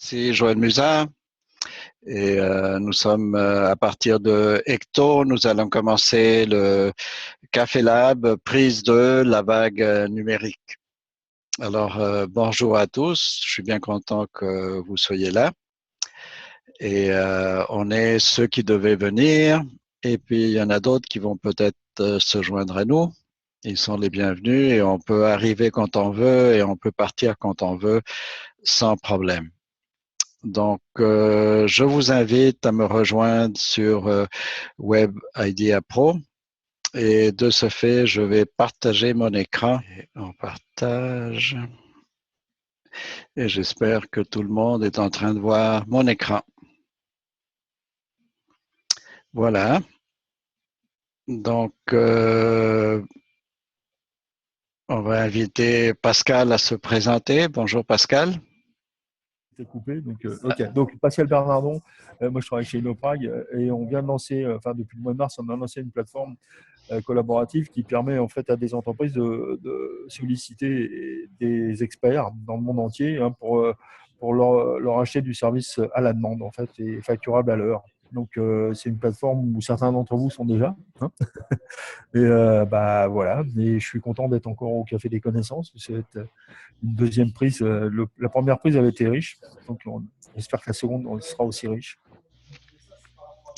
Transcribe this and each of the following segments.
C'est Joël Musin et nous sommes à partir de Hecto, nous allons commencer le Café Lab, prise de la vague numérique. Alors, bonjour à tous, je suis bien content que vous soyez là. Et on est ceux qui devaient venir et puis il y en a d'autres qui vont peut-être se joindre à nous. Ils sont les bienvenus et on peut arriver quand on veut et on peut partir quand on veut sans problème. Donc, je vous invite à me rejoindre sur Web Idea Pro et de ce fait, je vais partager mon écran. Et on partage et j'espère que tout le monde est en train de voir mon écran. Voilà. Donc, on va inviter Pascal à se présenter. Bonjour Pascal. C'est coupé. Donc, Pascal Bernardon, moi je travaille chez Innoprag et on vient de lancer, depuis le mois de mars, on a lancé une plateforme collaborative qui permet en fait à des entreprises de solliciter des experts dans le monde entier pour leur acheter du service à la demande en fait et facturable à l'heure. Donc c'est une plateforme où certains d'entre vous sont déjà. Et voilà. Et je suis content d'être encore au Café des Connaissances. C'est une deuxième prise. La première prise avait été riche, donc j'espère que la seconde sera aussi riche.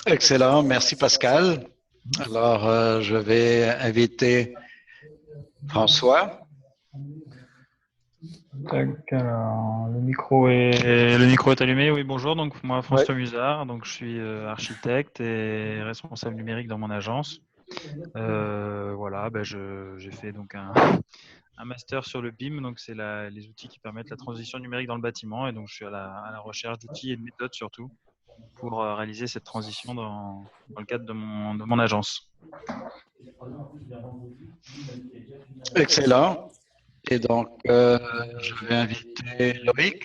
Excellent, merci Pascal. Alors, je vais inviter François. Alors, le micro est allumé. Oui, bonjour. Donc, moi, François Musard. Donc, je suis architecte et responsable numérique dans mon agence. Voilà, j'ai fait donc un master sur le BIM. Donc, c'est les outils qui permettent la transition numérique dans le bâtiment. Et donc, je suis à la recherche d'outils et de méthodes surtout pour réaliser cette transition dans le cadre de mon agence. Excellent. Et donc, je vais inviter Loïc.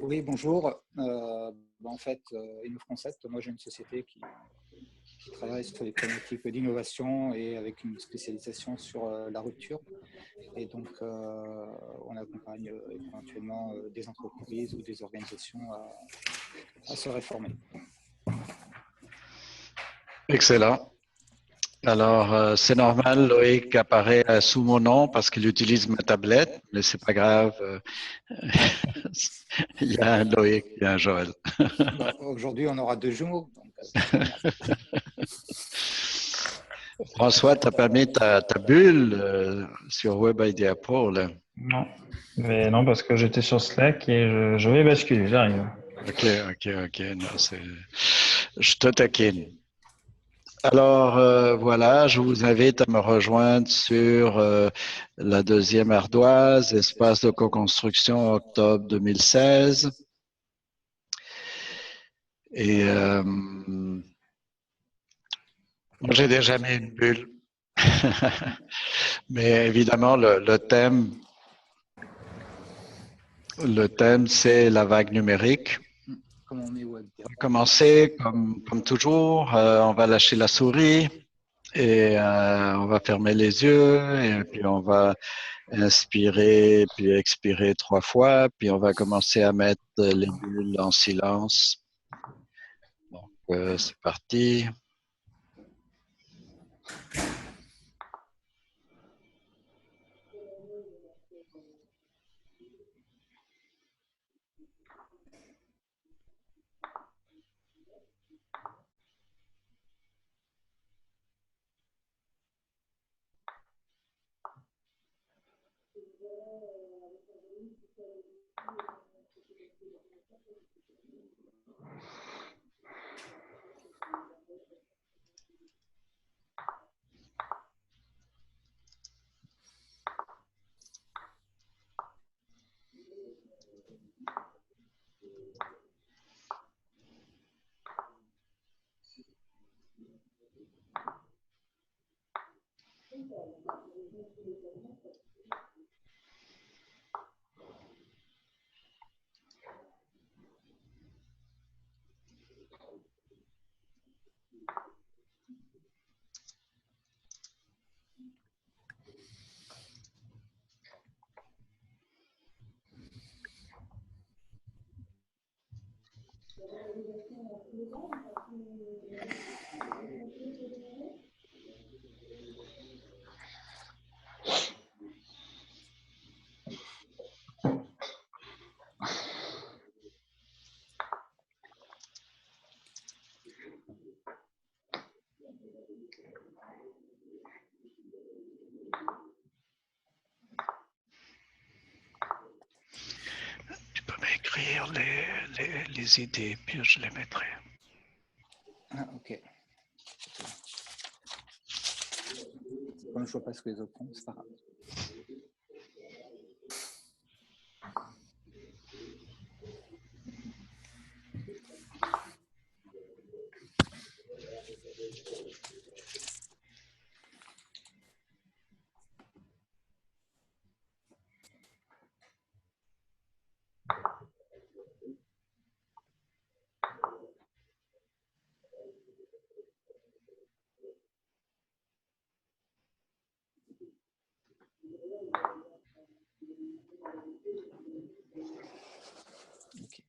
Oui, bonjour. En fait, InnoFrancept, moi j'ai une société qui travaille sur les problématiques d'innovation et avec une spécialisation sur la rupture. Et donc, on accompagne éventuellement des entreprises ou des organisations à se réformer. Excellent. Alors, c'est normal, Loïc apparaît sous mon nom parce qu'il utilise ma tablette, mais c'est pas grave. Il y a un Loïc, il y a un Joël. Aujourd'hui, on aura deux jumeaux. François, tu n'as pas mis ta bulle sur Web Idea Pro, là? Non, mais non, parce que j'étais sur Slack et je vais basculer, j'arrive. Ok. Non, je te taquine. Alors, voilà, je vous invite à me rejoindre sur la deuxième ardoise, espace de co-construction, octobre 2016. Et moi, j'ai déjà mis une bulle. Mais évidemment, le thème, c'est la vague numérique. Comme on est web. On va commencer comme toujours. On va lâcher la souris et on va fermer les yeux et puis on va inspirer puis expirer 3 fois. Puis on va commencer à mettre les bulles en silence. Donc, c'est parti. Tu peux m'écrire les idées, puis je les mettrai. Ah, ok. Comme je vois pas ce que les autres font, c'est pas grave. Ok.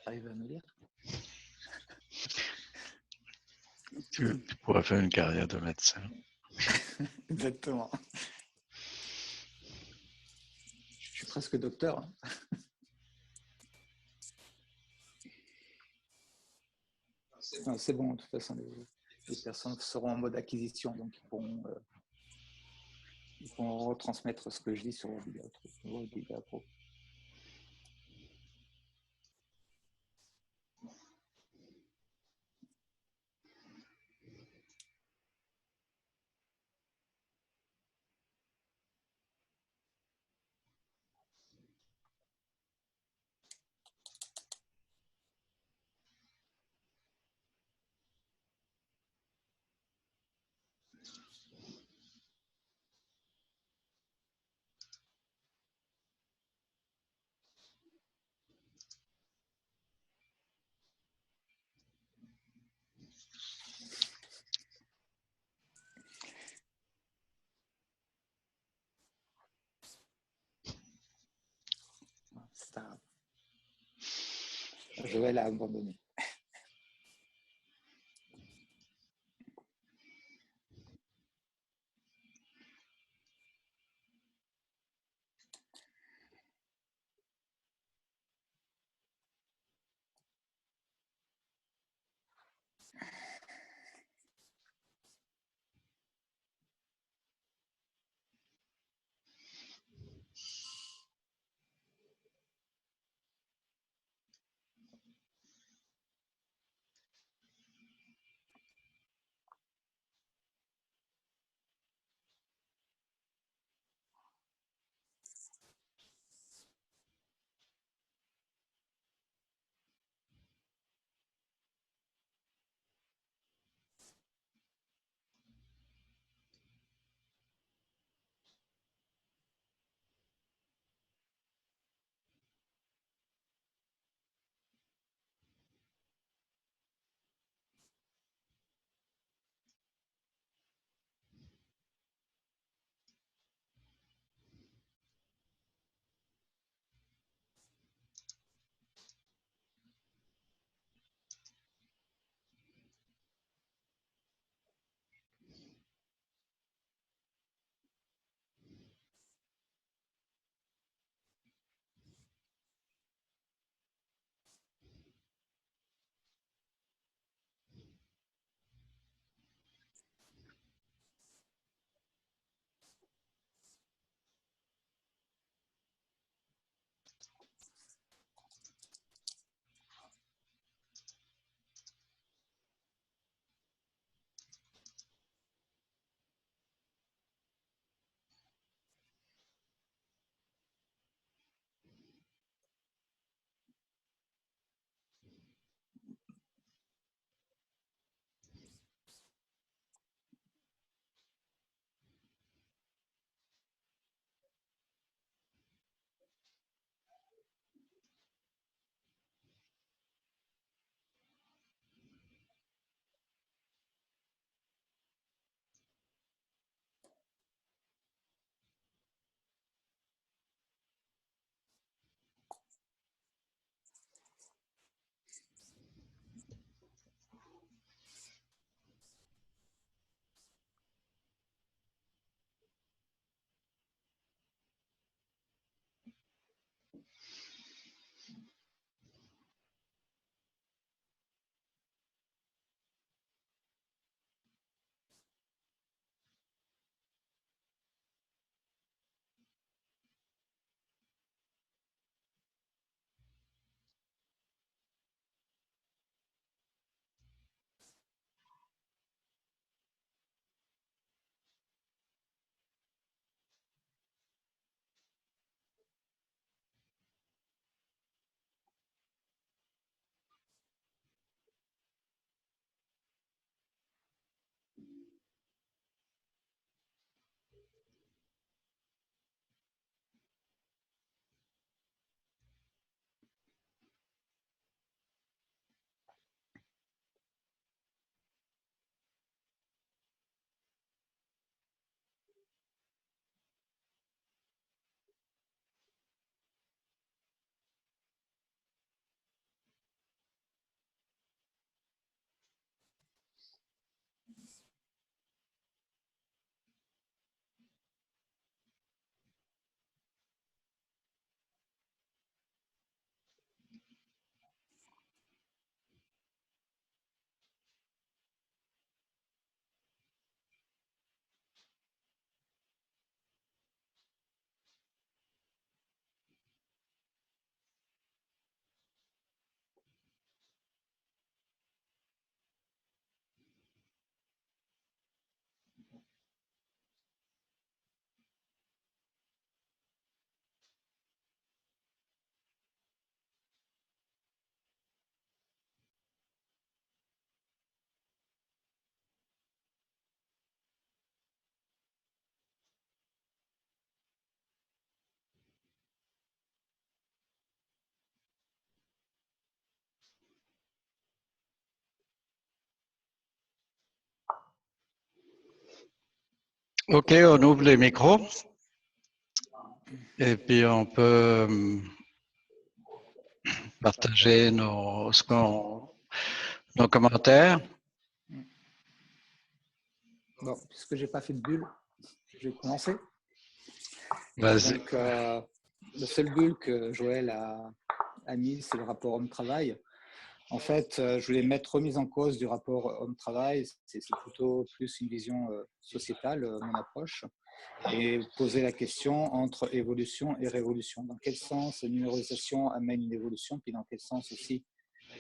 Arrive à me lire? Tu pourrais faire une carrière de médecin. Exactement. Je suis presque docteur. Non, c'est bon, de toute façon, les personnes seront en mode acquisition, donc ils pourront retransmettre ce que je dis sur vos vidéos pro. je vais l'abandonner. OK, on ouvre les micros et puis on peut partager nos commentaires. Bon, puisque je n'ai pas fait de bulle, je vais commencer. Vas-y. Donc, le seul bulle que Joël a mis, c'est le rapport homme-travail. En fait, je voulais mettre remise en cause du rapport homme-travail. C'est plutôt plus une vision sociétale, mon approche, et poser la question entre évolution et révolution. Dans quel sens la numérisation amène une évolution, puis dans quel sens aussi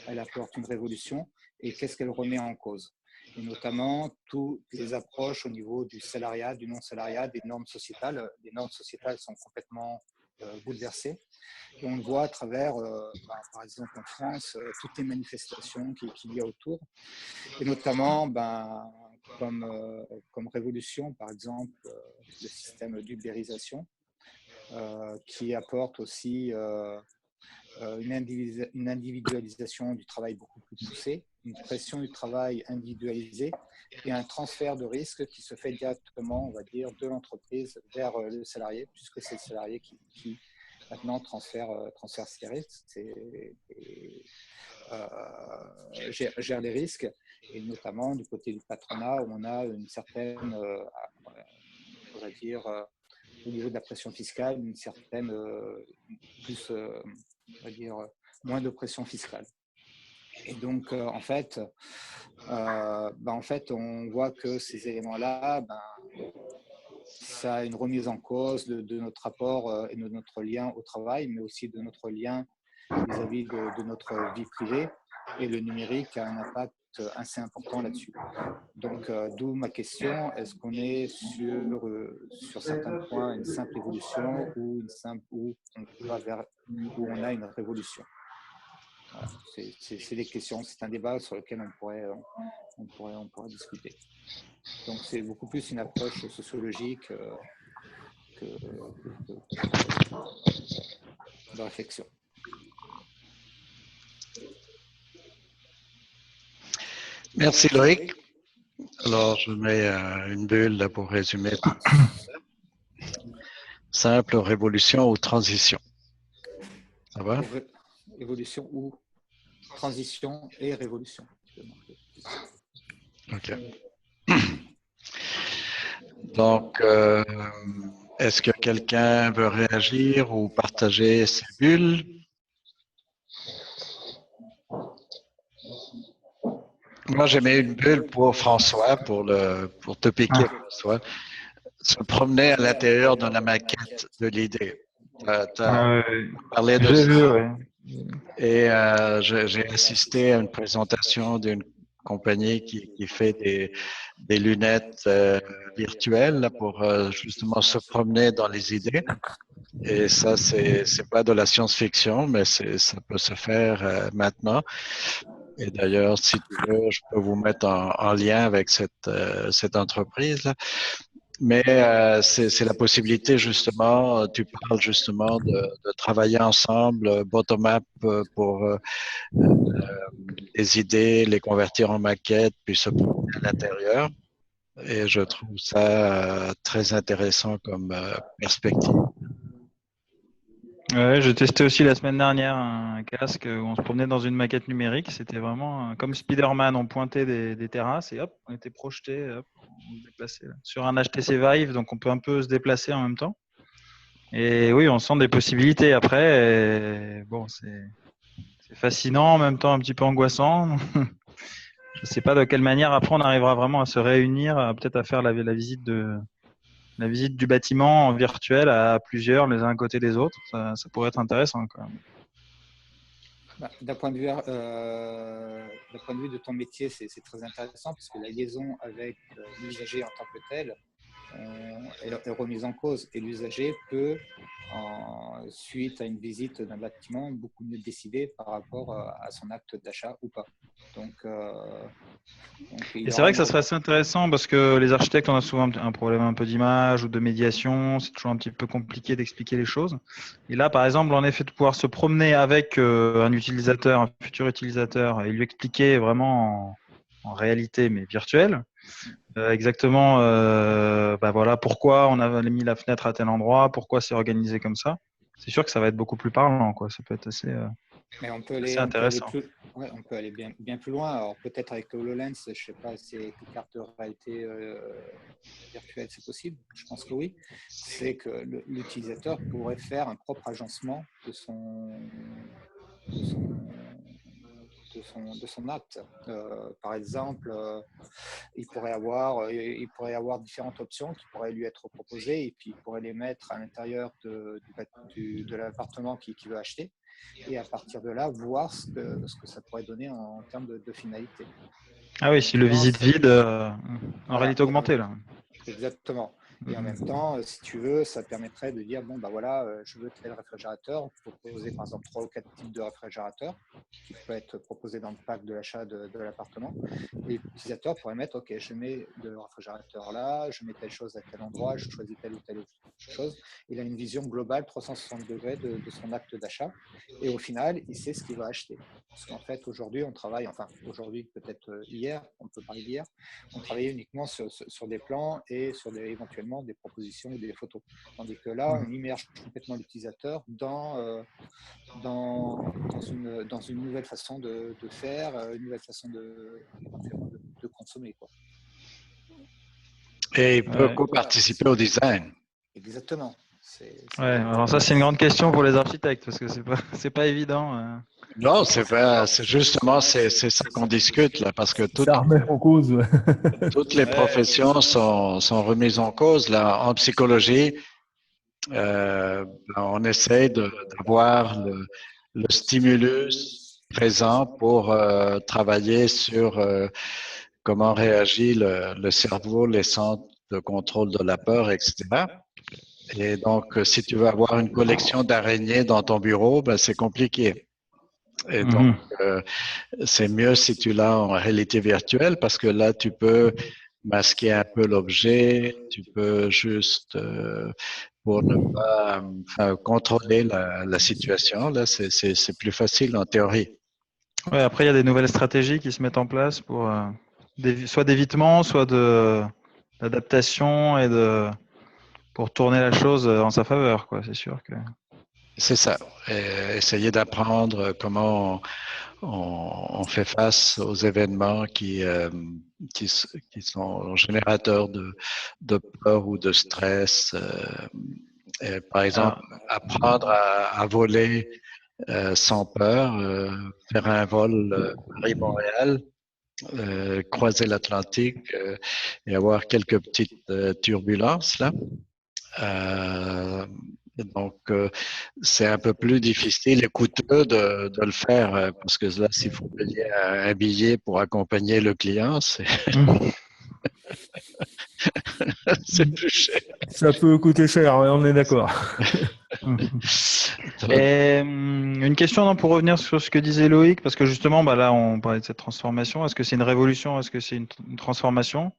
elle apporte une révolution, et qu'est-ce qu'elle remet en cause. Et notamment toutes les approches au niveau du salariat, du non-salariat, des normes sociétales. Les normes sociétales sont complètement bouleversées. Et on le voit à travers, par exemple en France, toutes les manifestations qu'il y a autour. Et notamment, comme révolution, par exemple, le système d'ubérisation, qui apporte aussi une individualisation du travail beaucoup plus poussée, une pression du travail individualisée et un transfert de risque qui se fait directement, on va dire, de l'entreprise vers le salarié, puisque c'est le salarié qui maintenant transfère ses risques et gère les risques, et notamment du côté du patronat où on a une certaine, on va dire, au niveau de la pression fiscale, une certaine plus, on va dire, moins de pression fiscale. Et donc, en fait, on voit que ces éléments-là, ça a une remise en cause de notre rapport et de notre lien au travail, mais aussi de notre lien vis-à-vis de notre vie privée. Et le numérique a un impact assez important là-dessus. Donc, d'où ma question, est-ce qu'on est sur certains points une simple évolution ou où on a une révolution? Voilà, c'est des questions, c'est un débat sur lequel on pourrait discuter. Donc, c'est beaucoup plus une approche sociologique de réflexion. Merci Loïc. Alors, je mets une bulle là pour résumer. Simple, révolution ou transition. Ça va? Évolution ou transition et révolution. OK. Donc, est-ce que quelqu'un veut réagir ou partager ses bulles? Moi, j'ai mis une bulle pour François, pour te piquer, François. Se promener à l'intérieur de la maquette de l'idée. Tu as parlé de ça. Ouais. Et j'ai assisté à une présentation d'une compagnie qui fait des lunettes virtuelles là, pour justement se promener dans les idées. Et ça, c'est pas de la science-fiction, mais ça peut se faire maintenant. Et d'ailleurs, si tu veux, je peux vous mettre en lien avec cette entreprise-là. Mais c'est la possibilité justement, tu parles justement de travailler ensemble, bottom-up, pour les idées, les convertir en maquettes, puis se promener à l'intérieur. Et je trouve ça très intéressant comme perspective. Ouais, j'ai testé aussi la semaine dernière un casque où on se promenait dans une maquette numérique. C'était vraiment comme Spider-Man, on pointait des terrasses et hop, on était projeté, hop, on se déplaçait là. Sur un HTC Vive, donc on peut un peu se déplacer en même temps. Et oui, on sent des possibilités après. Et bon, c'est fascinant, en même temps un petit peu angoissant. Je ne sais pas de quelle manière après on arrivera vraiment à se réunir, peut-être à faire la visite du bâtiment virtuel à plusieurs, les uns à côté des autres. Ça pourrait être intéressant quand même. D'un point de vue de ton métier, c'est très intéressant puisque la liaison avec l'usager en tant que tel est remise en cause. Et l'usager peut, suite à une visite d'un bâtiment, beaucoup mieux décider par rapport à son acte d'achat ou pas. Donc, et c'est vrai que ça serait assez intéressant parce que les architectes, on a souvent un problème un peu d'image ou de médiation. C'est toujours un petit peu compliqué d'expliquer les choses. Et là, par exemple, en effet, de pouvoir se promener avec un utilisateur, un futur utilisateur, et lui expliquer vraiment en réalité, mais virtuelle, exactement voilà, pourquoi on a mis la fenêtre à tel endroit, pourquoi c'est organisé comme ça. C'est sûr que ça va être beaucoup plus parlant, quoi. Ça peut être assez Mais on peut C'est aller, intéressant. on peut aller bien plus loin. Alors peut-être avec le HoloLens, je ne sais pas si avec les cartes de réalité virtuelle c'est possible. Je pense que oui. C'est que l'utilisateur pourrait faire un propre agencement de son acte. Par exemple, il pourrait avoir différentes options qui pourraient lui être proposées et puis il pourrait les mettre à l'intérieur de l'appartement qu'il veut acheter et à partir de là, voir ce que ça pourrait donner en termes de finalité. Ah oui, si le visite vide en Voilà, réalité augmentée là. exactement. Et en même temps, si tu veux, ça permettrait de dire, bon, bah voilà, je veux tel réfrigérateur. On peut proposer par exemple 3 ou 4 types de réfrigérateurs qui peuvent être proposés dans le pack de l'achat de l'appartement. Et l'utilisateur pourrait mettre, OK, je mets le réfrigérateur là, je mets telle chose à tel endroit, je choisis telle ou telle chose. Il a une vision globale 360 degrés de son acte d'achat. Et au final, il sait ce qu'il va acheter. Parce qu'en fait, aujourd'hui, on travaille, enfin, aujourd'hui, peut-être hier, on peut parler d'hier, on travaillait uniquement sur des plans et sur éventuellement des propositions ou des photos. Tandis que là, on immerge complètement l'utilisateur dans une nouvelle façon de faire, une nouvelle façon éventuellement de consommer, quoi. Et il peut co-participer au design. Exactement. Ouais, alors ça, c'est une grande question pour les architectes parce que c'est pas évident. Non, c'est justement c'est ça qu'on discute là, parce que Ça remet en cause. toutes les professions sont remises en cause là. En psychologie, on essaie d'avoir le stimulus présent pour travailler sur comment réagit le cerveau, les centres de contrôle de la peur, etc. Et donc, si tu veux avoir une collection d'araignées dans ton bureau, ben, c'est compliqué. Et donc, c'est mieux si tu l'as en réalité virtuelle parce que là, tu peux masquer un peu l'objet, tu peux juste, pour ne pas contrôler la situation, là, c'est plus facile en théorie. Ouais, après, il y a des nouvelles stratégies qui se mettent en place pour soit d'évitement, soit d'adaptation et pour tourner la chose en sa faveur, quoi. C'est sûr que. C'est ça. Essayer d'apprendre comment on fait face aux événements qui sont générateurs de peur ou de stress. Par exemple, apprendre à voler sans peur, faire un vol Paris-Montréal, croiser l'Atlantique et avoir quelques petites turbulences là. Donc, c'est un peu plus difficile et coûteux de le faire parce que là, s'il faut payer un billet pour accompagner le client, c'est plus cher. Ça peut coûter cher, on est d'accord. Et une question pour revenir sur ce que disait Loïc, parce que justement, là, on parlait de cette transformation. Est-ce que c'est une révolution? Est-ce que c'est une transformation?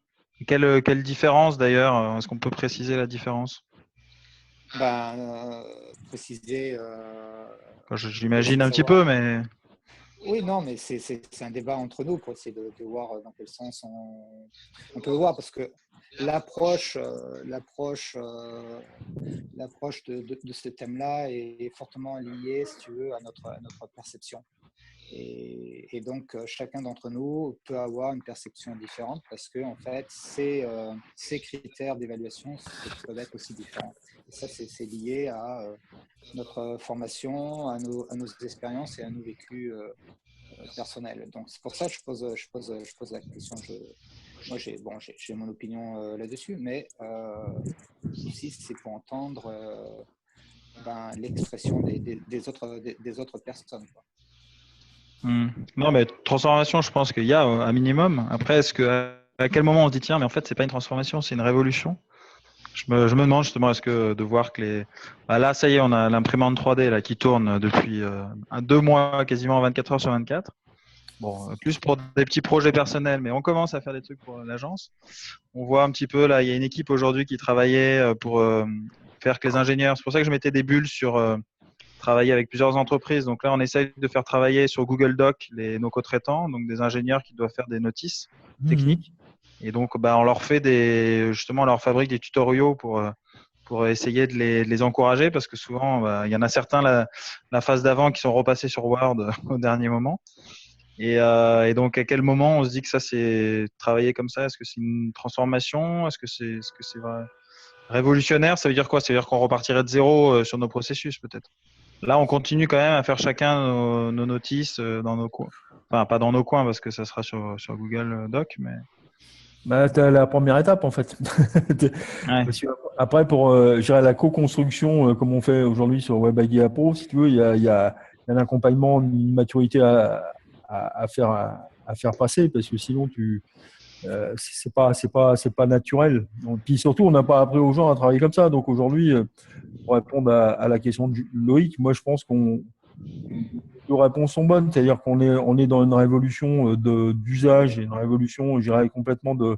Quelle différence d'ailleurs? Est-ce qu'on peut préciser la différence? Préciser. J'imagine un petit peu, mais. Oui, non, mais c'est un débat entre nous pour essayer de voir dans quel sens on peut le voir, parce que l'approche de ce thème-là est fortement liée, si tu veux, à notre perception. Et donc, chacun d'entre nous peut avoir une perception différente parce que, en fait, ces critères d'évaluation peuvent être aussi différents. Et ça, c'est lié à notre formation, à nos expériences et à nos vécus personnels. Donc, c'est pour ça que je pose la question. Moi, j'ai mon opinion là-dessus, mais ici, c'est pour entendre l'expression des autres personnes, quoi. Non, mais transformation, je pense qu'il y a un minimum. Après, à quel moment on se dit tiens, mais en fait, c'est pas une transformation, c'est une révolution. Je me demande justement, est-ce que de voir que là, ça y est, on a l'imprimante 3D là qui tourne depuis 2 mois, quasiment 24 heures sur 24. Bon, plus pour des petits projets personnels, mais on commence à faire des trucs pour l'agence. On voit un petit peu là, il y a une équipe aujourd'hui qui travaillait pour faire que les ingénieurs. C'est pour ça que je mettais des bulles sur travailler avec plusieurs entreprises. Donc là, on essaye de faire travailler sur Google Doc nos co-traitants, donc des ingénieurs qui doivent faire des notices techniques. Et donc, on leur fait on leur fabrique des tutoriaux pour pour essayer de les encourager parce que souvent, il y en a certains la phase d'avant qui sont repassés sur Word au dernier moment. Et donc, à quel moment on se dit que ça, c'est travailler comme ça? Est-ce que c'est une transformation? Est-ce que c'est révolutionnaire? Ça veut dire quoi? Ça veut dire qu'on repartirait de zéro sur nos processus, peut-être. Là, on continue quand même à faire chacun nos notices dans nos coins. Enfin, pas dans nos coins parce que ça sera sur Google Doc, mais… Bah, tu as la première étape, en fait. Ouais. Parce que après, pour gérer la co-construction, comme on fait aujourd'hui sur WebID Pro, si tu veux, il y a un accompagnement, une maturité à faire passer, parce que sinon, c'est pas naturel. Donc, puis surtout, on n'a pas appris aux gens à travailler comme ça. Donc aujourd'hui, pour répondre à la question de Loïc, moi, je pense qu'on les réponses sont bonnes, c'est-à-dire on est dans une révolution d'usage et une révolution, je dirais, complètement de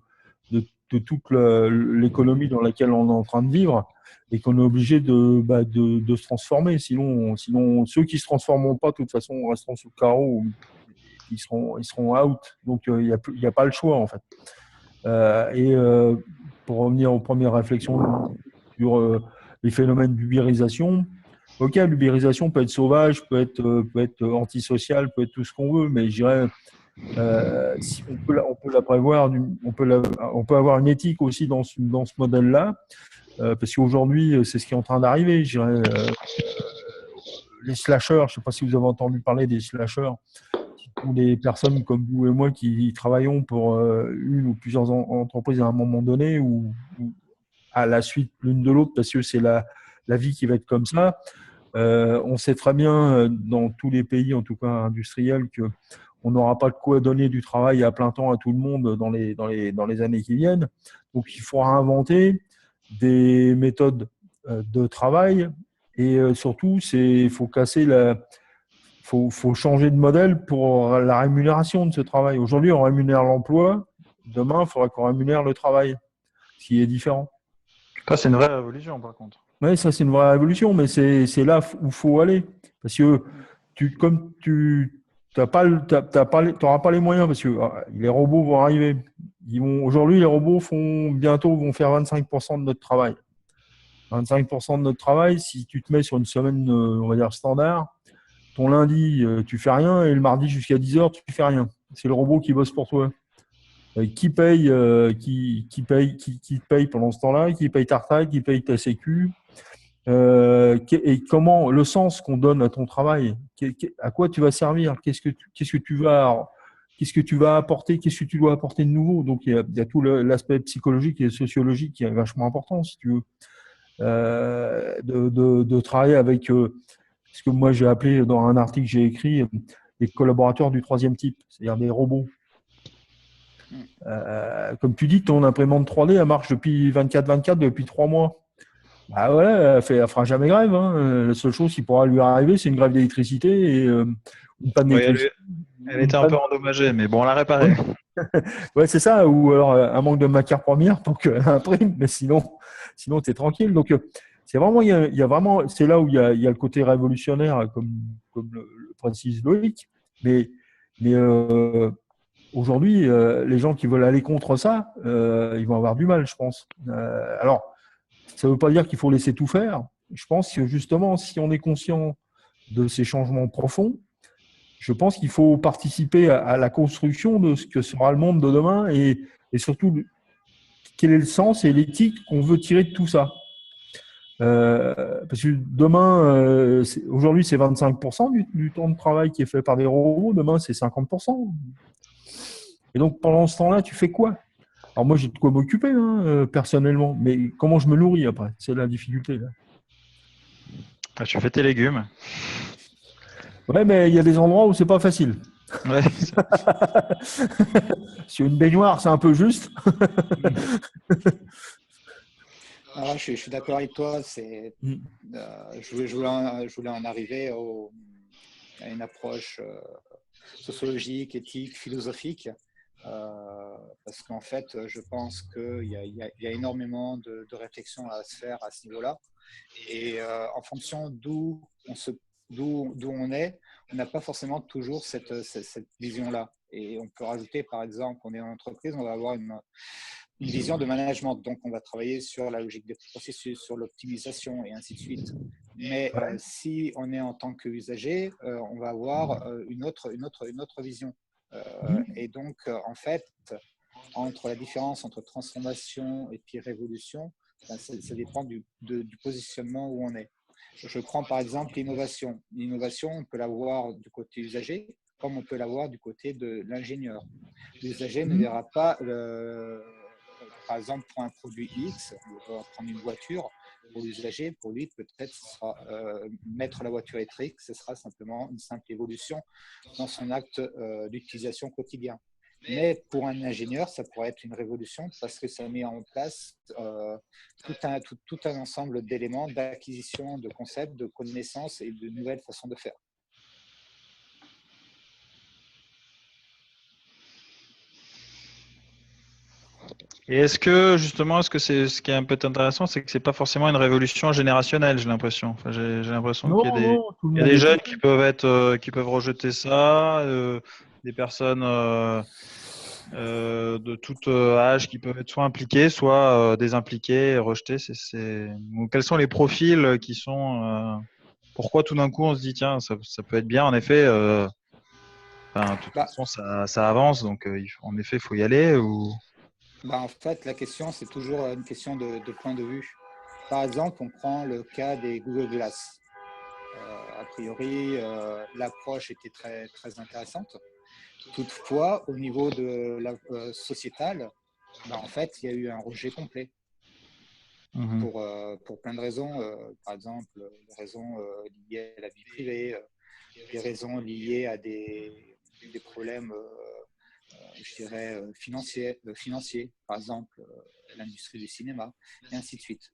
toute l'économie dans laquelle on est en train de vivre et qu'on est obligé de se transformer. Sinon, ceux qui ne se transformeront pas, de toute façon, resteront sous le carreau, ils seront out. Donc, il y a pas le choix, en fait. Pour revenir aux premières réflexions sur les phénomènes d'ubérisation, ok, l'ubérisation peut être sauvage, peut être antisocial, peut être tout ce qu'on veut, mais je dirais, si on peut la prévoir, on peut avoir une éthique aussi dans ce modèle-là, parce qu'aujourd'hui, c'est ce qui est en train d'arriver. Je dirais, les slashers, je ne sais pas si vous avez entendu parler des slashers, ou des personnes comme vous et moi qui travaillons pour une ou plusieurs entreprises à un moment donné, ou à la suite l'une de l'autre, parce que c'est la vie qui va être comme ça. On sait très bien, dans tous les pays, en tout cas industriels, qu'on n'aura pas de quoi donner du travail à plein temps à tout le monde dans les années qui viennent. Donc, il faut inventer des méthodes de travail et surtout, il faut changer de modèle pour la rémunération de ce travail. Aujourd'hui, on rémunère l'emploi. Demain, il faudra qu'on rémunère le travail, ce qui est différent. Ça, c'est une vraie révolution, par contre. Oui, ça, c'est une vraie révolution, mais c'est là où il faut aller. Parce que comme tu n'auras pas les moyens, parce que les robots vont arriver. Aujourd'hui, les robots bientôt vont faire 25% de notre travail. 25% de notre travail, si tu te mets sur une semaine, on va dire, standard, ton lundi, tu fais rien, et le mardi jusqu'à 10h, tu fais rien. C'est le robot qui bosse pour toi. Qui te paye pendant ce temps-là, qui paye ta retraite, qui paye ta sécu, et comment le sens qu'on donne à ton travail, à quoi tu vas servir, qu'est-ce que tu vas apporter, qu'est-ce que tu dois apporter de nouveau. Donc il y a tout l'aspect psychologique et sociologique qui est vachement important, si tu veux, de travailler avec ce que moi j'ai appelé dans un article que j'ai écrit les collaborateurs du troisième type, c'est-à-dire des robots. Comme tu dis, ton imprimante 3D, elle marche depuis 24/24, depuis 3 mois. Ah ouais, elle fera jamais grève. Hein. La seule chose qui pourra lui arriver, c'est une grève d'électricité et une panne d'électricité. Elle était un peu endommagée, mais bon, on l'a réparée. Ouais, c'est ça. Ou alors un manque de matière première pour qu'elle imprime, mais sinon tu es tranquille. Donc, c'est vraiment, il y a vraiment, c'est là où il y a le côté révolutionnaire, comme le précise Loïc. Mais aujourd'hui, les gens qui veulent aller contre ça, ils vont avoir du mal, je pense. Alors, ça ne veut pas dire qu'il faut laisser tout faire. Je pense que justement, si on est conscient de ces changements profonds, je pense qu'il faut participer à la construction de ce que sera le monde de demain et surtout, quel est le sens et l'éthique qu'on veut tirer de tout ça. Parce que demain, aujourd'hui, c'est 25% du temps de travail qui est fait par des robots. Demain, c'est 50%. Et donc, pendant ce temps-là, tu fais quoi? Alors moi, j'ai de quoi m'occuper personnellement, mais comment je me nourris après? C'est la difficulté. Là. Ah, tu fais tes légumes. Ouais, mais il y a des endroits où c'est pas facile. Ouais. Sur une baignoire, c'est un peu juste. Je suis d'accord avec toi. Je voulais en arriver à une approche sociologique, éthique, philosophique. Parce qu'en fait, je pense qu'il y a énormément de réflexion à se faire à ce niveau-là. Et en fonction d'où on est, on n'a pas forcément toujours cette vision-là. Et on peut rajouter, par exemple, on est en entreprise, on va avoir une vision de management. Donc, on va travailler sur la logique des processus, sur l'optimisation et ainsi de suite. Mais si on est en tant qu'usager, on va avoir une autre vision. Et donc, en fait, entre la différence entre transformation et puis révolution, ça dépend du positionnement où on est. Je prends par exemple l'innovation. L'innovation, on peut l'avoir du côté usager, comme on peut l'avoir du côté de l'ingénieur. L'usager ne verra pas, par exemple, pour un produit X, on va prendre une voiture. Pour l'usager, pour lui, peut-être, ce sera mettre la voiture électrique, ce sera simplement une simple évolution dans son acte d'utilisation quotidien. Mais pour un ingénieur, ça pourrait être une révolution parce que ça met en place tout un ensemble d'éléments d'acquisition, de concepts, de connaissances et de nouvelles façons de faire. Et est-ce que c'est ce qui est un peu intéressant, c'est que c'est pas forcément une révolution générationnelle, j'ai l'impression. Enfin, j'ai l'impression qu'il y a des jeunes qui peuvent rejeter ça, des personnes de tout âge qui peuvent être soit impliquées, soit désimpliquées, et rejetées. Quels sont les profils qui sont pourquoi tout d'un coup on se dit tiens, ça peut être bien en effet. De toute façon, ça avance, donc en effet, il faut y aller ou. En fait, la question, c'est toujours une question de point de vue. Par exemple, on prend le cas des Google Glass. A priori, l'approche était très, très intéressante. Toutefois, au niveau de la sociétale, en fait, il y a eu un rejet complet. Pour plein de raisons. Par exemple, des raisons liées à la vie privée, des raisons liées à des problèmes je dirais, financiers, par exemple l'industrie du cinéma, et ainsi de suite.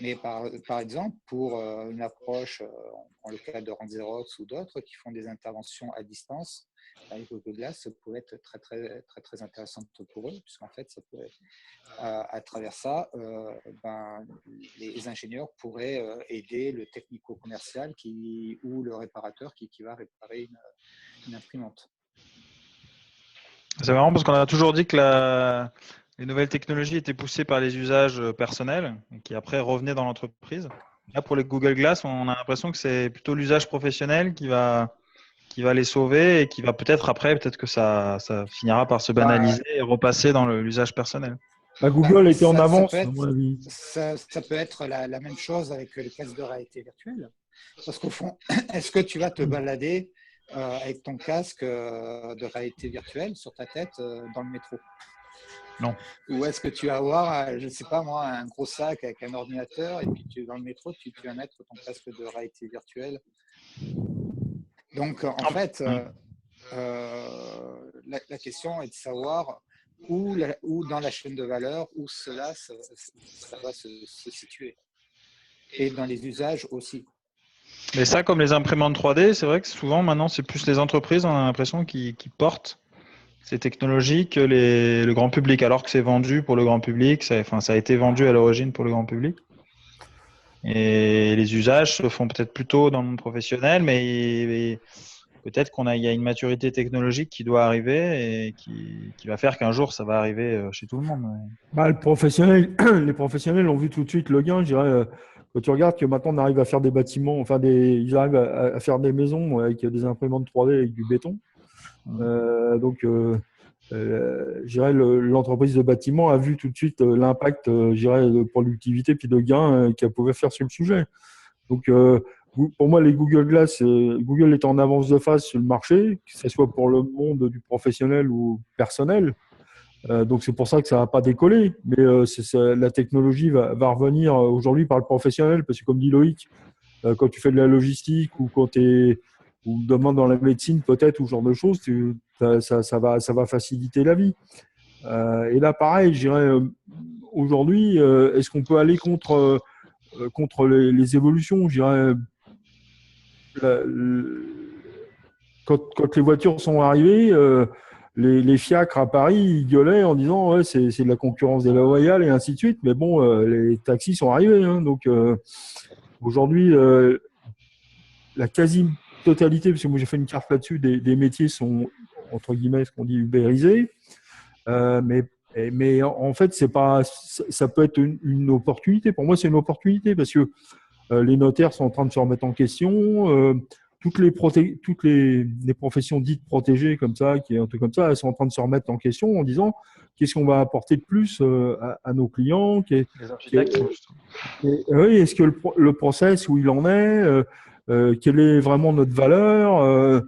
Mais par exemple, pour une approche, on prend le cas de Rand Xerox ou d'autres qui font des interventions à distance, avec Google Glass, ça pourrait être très, très, très, très intéressant pour eux, puisqu'en fait, ça pourrait, à travers ça, les ingénieurs pourraient aider le technico-commercial ou le réparateur qui va réparer une imprimante. C'est marrant parce qu'on a toujours dit que les nouvelles technologies étaient poussées par les usages personnels et qui après revenaient dans l'entreprise. Là, pour les Google Glass, on a l'impression que c'est plutôt l'usage professionnel qui va les sauver et qui va peut-être que ça finira par se banaliser et repasser dans l'usage personnel. Google était en avance, à mon avis. Ça peut être la même chose avec les casques de réalité virtuelle. Parce qu'au fond, est-ce que tu vas te balader avec ton casque de réalité virtuelle sur ta tête dans le métro? Non. Ou est-ce que tu vas avoir, je ne sais pas moi, un gros sac avec un ordinateur et puis dans le métro, tu vas mettre ton casque de réalité virtuelle? Donc, en fait, la question est de savoir où dans la chaîne de valeur, où ça va se situer. Et dans les usages aussi. Mais ça, comme les imprimantes 3D, c'est vrai que souvent, maintenant, c'est plus les entreprises, on a l'impression, qui portent ces technologies que le grand public, alors que c'est vendu pour le grand public, ça a été vendu à l'origine pour le grand public. Et les usages se font peut-être plutôt dans le monde professionnel, mais peut-être qu'il y a une maturité technologique qui doit arriver et qui va faire qu'un jour, ça va arriver chez tout le monde. Les professionnels ont vu tout de suite le gain, je dirais. Quand tu regardes que maintenant on arrive à faire des bâtiments, ils arrivent à faire des maisons avec des imprimantes 3D avec du béton. Je dirais l'entreprise de bâtiment a vu tout de suite l'impact, je dirais, de productivité puis de gain qu'elle pouvait faire sur le sujet. Donc, pour moi, les Google Glass, Google est en avance de phase sur le marché, que ce soit pour le monde du professionnel ou personnel. Donc, c'est pour ça que ça n'a pas décollé. Mais la technologie va revenir aujourd'hui par le professionnel, parce que comme dit Loïc, quand tu fais de la logistique ou quand ou demain dans la médecine peut-être ou ce genre de choses, ça va faciliter la vie. Et là, pareil, je dirais, aujourd'hui, est-ce qu'on peut aller contre les évolutions? Je dirais, quand les voitures sont arrivées, les fiacres à Paris, ils gueulaient en disant ouais, c'est de la concurrence déloyale et ainsi de suite. Mais bon, les taxis sont arrivés. Donc aujourd'hui, la quasi-totalité, parce que moi j'ai fait une carte là-dessus, des métiers sont, entre guillemets, ce qu'on dit ubérisés. Mais en fait, c'est pas, ça peut être une opportunité. Pour moi, c'est une opportunité parce que les notaires sont en train de se remettre en question. Toutes les professions dites protégées comme ça, qui est un truc comme ça, elles sont en train de se remettre en question en disant qu'est-ce qu'on va apporter de plus à nos clients. Les architectes. Oui, est-ce que le process où il en est, quelle est vraiment notre valeur.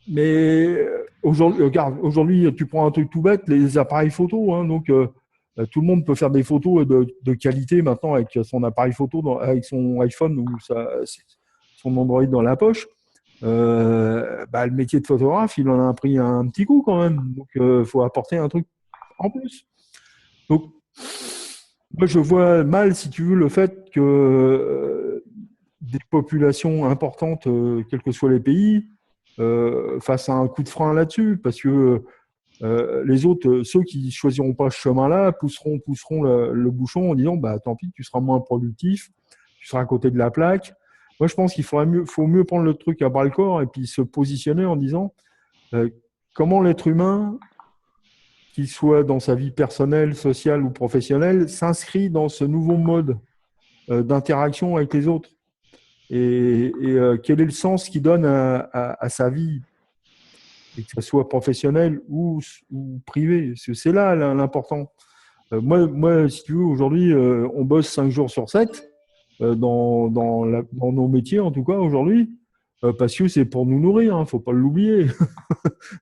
Mais aujourd'hui, regarde, aujourd'hui, tu prends un truc tout bête, les appareils photo. Hein, donc, tout le monde peut faire des photos de qualité maintenant avec son appareil photo, avec son iPhone ou son Android dans la poche. Le métier de photographe, il en a pris un petit coup quand même. Donc, il faut apporter un truc en plus. Donc, moi, je vois mal, si tu veux, le fait que des populations importantes, quels que soient les pays, fassent un coup de frein là-dessus, parce que les autres, ceux qui choisiront pas ce chemin-là, pousseront le bouchon en disant, bah tant pis, tu seras moins productif, tu seras à côté de la plaque. Moi, je pense qu'il faut mieux prendre le truc à bras le corps et puis se positionner en disant comment l'être humain, qu'il soit dans sa vie personnelle, sociale ou professionnelle, s'inscrit dans ce nouveau mode d'interaction avec les autres. Et quel est le sens qu'il donne à sa vie, et que ce soit professionnel ou privé. C'est là l'important. Moi, si tu veux, aujourd'hui, on bosse 5 jours sur 7 dans nos métiers, en tout cas aujourd'hui, parce que c'est pour nous nourrir, hein, faut pas l'oublier.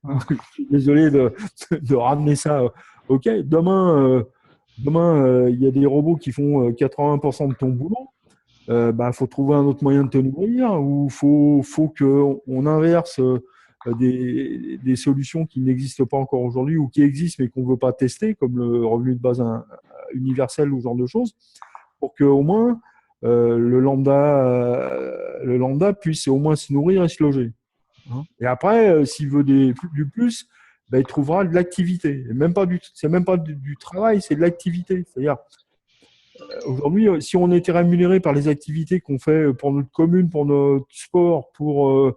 Je suis désolé de ramener ça. Ok, demain, il y a des robots qui font 80% de ton boulot. Faut trouver un autre moyen de te nourrir, ou faut qu'on inverse des solutions qui n'existent pas encore aujourd'hui ou qui existent mais qu'on ne veut pas tester, comme le revenu de base universel ou ce genre de choses, pour qu'au moins le lambda puisse au moins se nourrir et se loger. Hein. Et après, s'il veut du plus, il trouvera de l'activité. C'est même pas du travail, c'est de l'activité. C'est-à-dire, aujourd'hui, si on était rémunéré par les activités qu'on fait pour notre commune, pour notre sport, pour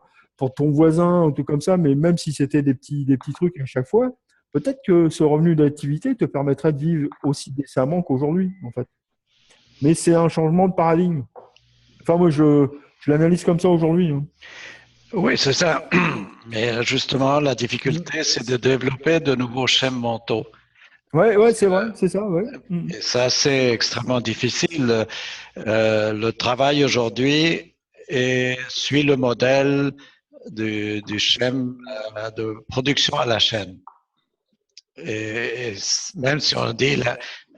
ton voisin, tout comme ça, mais même si c'était des petits trucs à chaque fois, peut-être que ce revenu d'activité te permettrait de vivre aussi décemment qu'aujourd'hui, en fait. Mais c'est un changement de paradigme. Enfin, moi, je l'analyse comme ça aujourd'hui. Hein. Oui, c'est ça. Mais justement, la difficulté, c'est de développer de nouveaux schèmes mentaux. Ouais, c'est vrai, c'est ça, ouais. Et ça, c'est extrêmement difficile. Le travail aujourd'hui suit le modèle du schème de production à la chaîne. Et même si on dit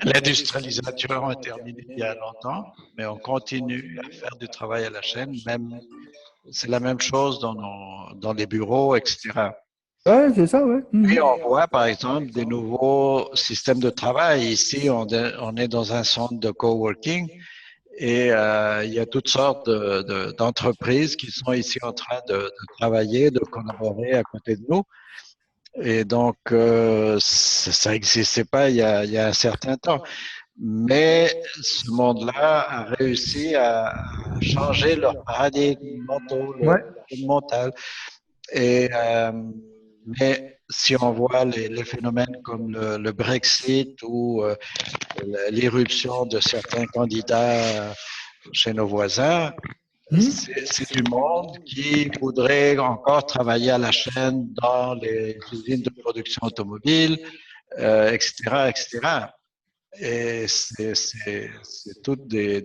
l'industrialisation est terminée il y a longtemps, mais on continue à faire du travail à la chaîne, même c'est la même chose dans les bureaux, etc. Ouais, c'est ça, ouais. Et on voit par exemple des nouveaux systèmes de travail. Ici, on est dans un centre de coworking et il y a toutes sortes d'entreprises qui sont ici en train de travailler, de collaborer à côté de nous. Et donc, ça n'existait pas il y a un certain temps. Mais ce monde-là a réussi à changer leur paradigme mental. Et, mais si on voit les phénomènes comme le Brexit ou l'irruption de certains candidats chez nos voisins, c'est du monde qui voudrait encore travailler à la chaîne dans les usines de production automobile, etc., etc. Et c'est toutes des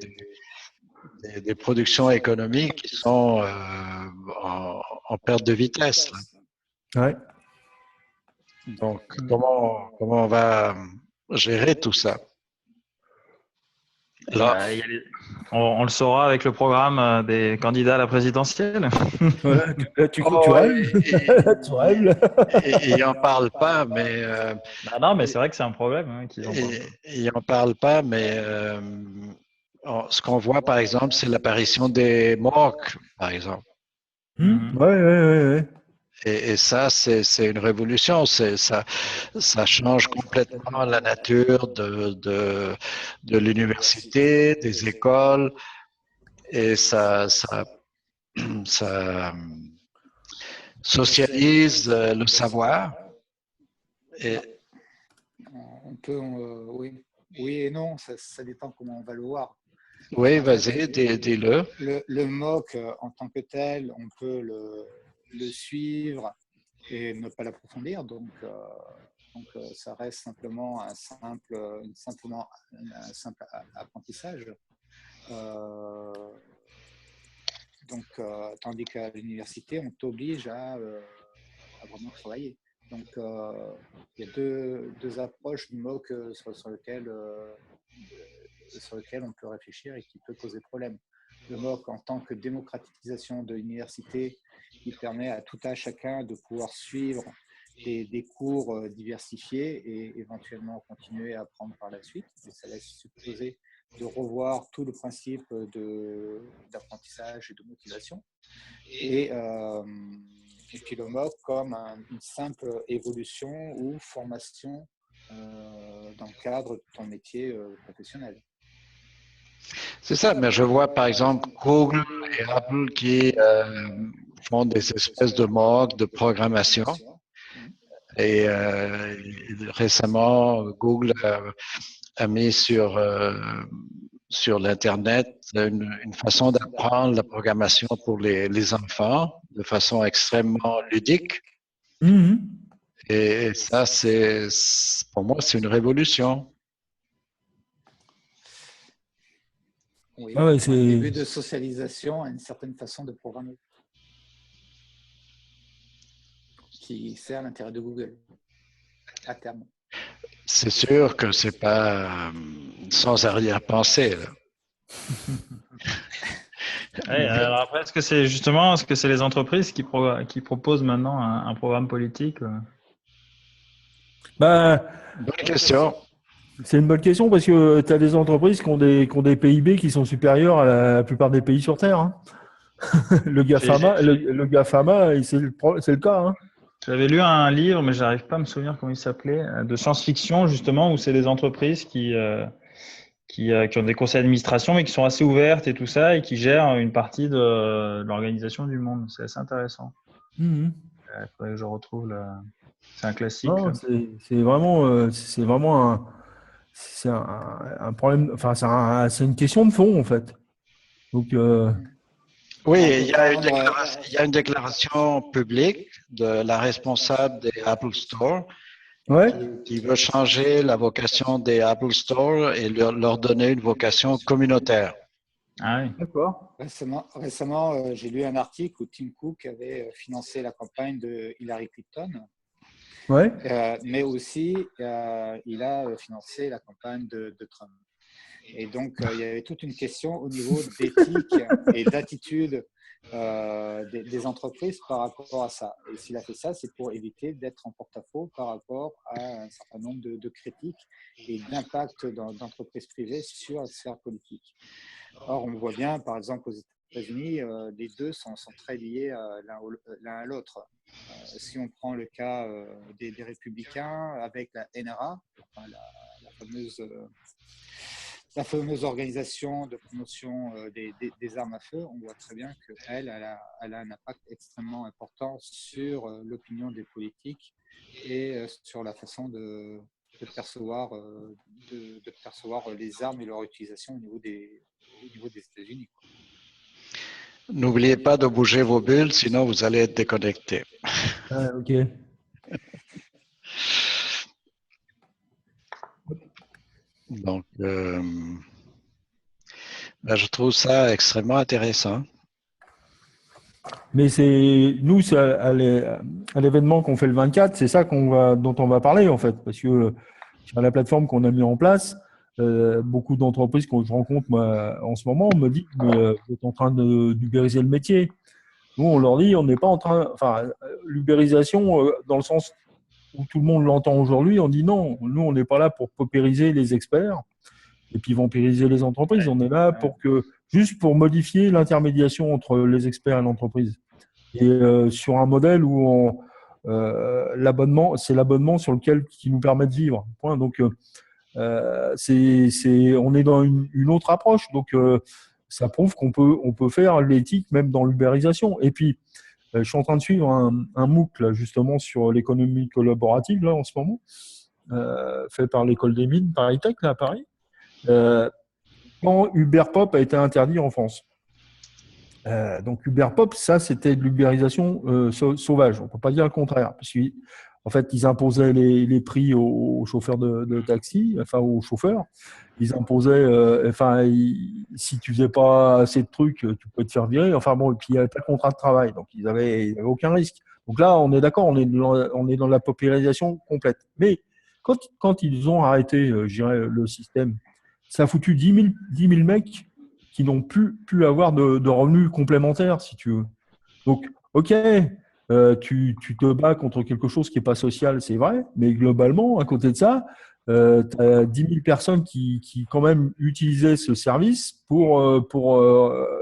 productions économiques qui sont en perte de vitesse. Là. Ouais. Donc, comment on va gérer tout ça? Là, on le saura avec le programme des candidats à la présidentielle. Voilà, tu rêves. Tu rêves. Il n'en parle pas, mais... non, mais c'est vrai que c'est un problème. Hein, il n'en parle pas, mais ce qu'on voit, par exemple, c'est l'apparition des morgues, par exemple. Ouais. Et ça, c'est une révolution. Ça change complètement la nature de l'université, des écoles, et ça socialise le savoir. Et, On peut, oui. Oui et non, ça dépend comment on va le voir. oui, En fait, vas-y, dis-le. le MOOC en tant que tel, on peut le suivre et ne pas l'approfondir. Donc, ça reste simplement un simple apprentissage. Tandis qu'à l'université, on t'oblige à vraiment travailler. Donc, il y a deux approches du MOOC sur lequel on peut réfléchir et qui peut poser problème. Le MOOC en tant que démocratisation de l'université qui permet à tout un chacun de pouvoir suivre des cours diversifiés et éventuellement continuer à apprendre par la suite. Et ça laisse supposer de revoir tout le principe d'apprentissage et de motivation. Et puis le MOOC comme une simple évolution ou formation dans le cadre de ton métier professionnel. C'est ça, mais je vois par exemple Google et Apple qui font des espèces de MOOC de programmation. Et récemment, Google a mis sur l'Internet une façon d'apprendre la programmation pour les enfants de façon extrêmement ludique. Mhm. Et ça, pour moi, c'est une révolution. Oui, Ah ouais, un début de socialisation à une certaine façon de programmer qui sert l'intérêt de Google à terme. C'est sûr que c'est pas sans arrière-pensée. Ouais, alors après, est-ce que c'est les entreprises qui proposent maintenant un programme politique Bah, Bonne question. c'est une bonne question parce que tu as des entreprises qui ont des PIB qui sont supérieurs à la plupart des pays sur Terre. Hein. Le GAFAMA, c'est le cas. Hein. J'avais lu un livre, mais j'arrive pas à me souvenir comment il s'appelait, de science-fiction justement, où c'est des entreprises qui ont des conseils d'administration, mais qui sont assez ouvertes et tout ça, et qui gèrent une partie de l'organisation du monde. C'est assez intéressant. Mhm. Il faudrait que je retrouve C'est un classique. Non, c'est vraiment un problème. Enfin, c'est une question de fond en fait. Donc, Oui, il y a une déclaration publique de la responsable des Apple Store ouais. qui veut changer la vocation des Apple Store et leur donner une vocation communautaire. Ah oui. D'accord. Récemment, j'ai lu un article où Tim Cook avait financé la campagne de Hillary Clinton, Ouais. mais aussi il a financé la campagne de Trump. Et donc, il y avait toute une question au niveau d'éthique et d'attitude des entreprises par rapport à ça. Et s'il a fait ça, c'est pour éviter d'être en porte-à-faux par rapport à un certain nombre de critiques et d'impact d'entreprises privées sur la sphère politique. Or, on voit bien, par exemple, aux États-Unis, les deux sont très liés l'un à l'autre. Si on prend le cas des républicains avec la NRA, enfin, la fameuse organisation de promotion des armes à feu, on voit très bien qu'elle a un impact extrêmement important sur l'opinion des politiques et sur la façon de percevoir les armes et leur utilisation au niveau des États-Unis. N'oubliez pas de bouger vos bulles, sinon vous allez être déconnecté. Ah, ok. Donc, je trouve ça extrêmement intéressant. Mais c'est à l'événement qu'on fait le 24, c'est ça dont on va parler en fait, parce que sur la plateforme qu'on a mis en place, beaucoup d'entreprises que je rencontre moi, en ce moment me disent mais vous êtes en train d'ubériser le métier. Nous, on leur dit on n'est pas en train, enfin l'ubérisation dans le sens où tout le monde l'entend aujourd'hui, on dit non, nous on n'est pas là pour paupériser les experts et puis vampiriser les entreprises. On est là juste pour modifier l'intermédiation entre les experts et l'entreprise. Et sur un modèle où l'abonnement, c'est l'abonnement qui nous permet de vivre. Point. Donc, on est dans une autre approche. Donc, ça prouve on peut faire l'éthique même dans l'ubérisation. Et puis, Je suis en train de suivre un MOOC là, justement sur l'économie collaborative là en ce moment, fait par l'école des mines Paris Tech là à Paris. Quand Uber Pop a été interdit en France. Donc Uber Pop, ça c'était de l'ubérisation sauvage. On peut pas dire le contraire, parce qu'en fait ils imposaient les prix aux chauffeurs de taxi, enfin aux chauffeurs. Ils imposaient, si tu faisais pas assez de trucs, tu pouvais te faire virer. Enfin bon, et puis il n'y avait pas de contrat de travail, donc ils avaient aucun risque. Donc là, on est d'accord, on est dans la paupérisation complète. Mais quand ils ont arrêté, je dirais, le système, ça a foutu 10 000 mecs qui n'ont plus pu avoir de revenus complémentaires, si tu veux. Donc, ok, tu te bats contre quelque chose qui n'est pas social, c'est vrai, mais globalement, à côté de ça, tu as 10 000 personnes qui quand même utilisaient ce service pour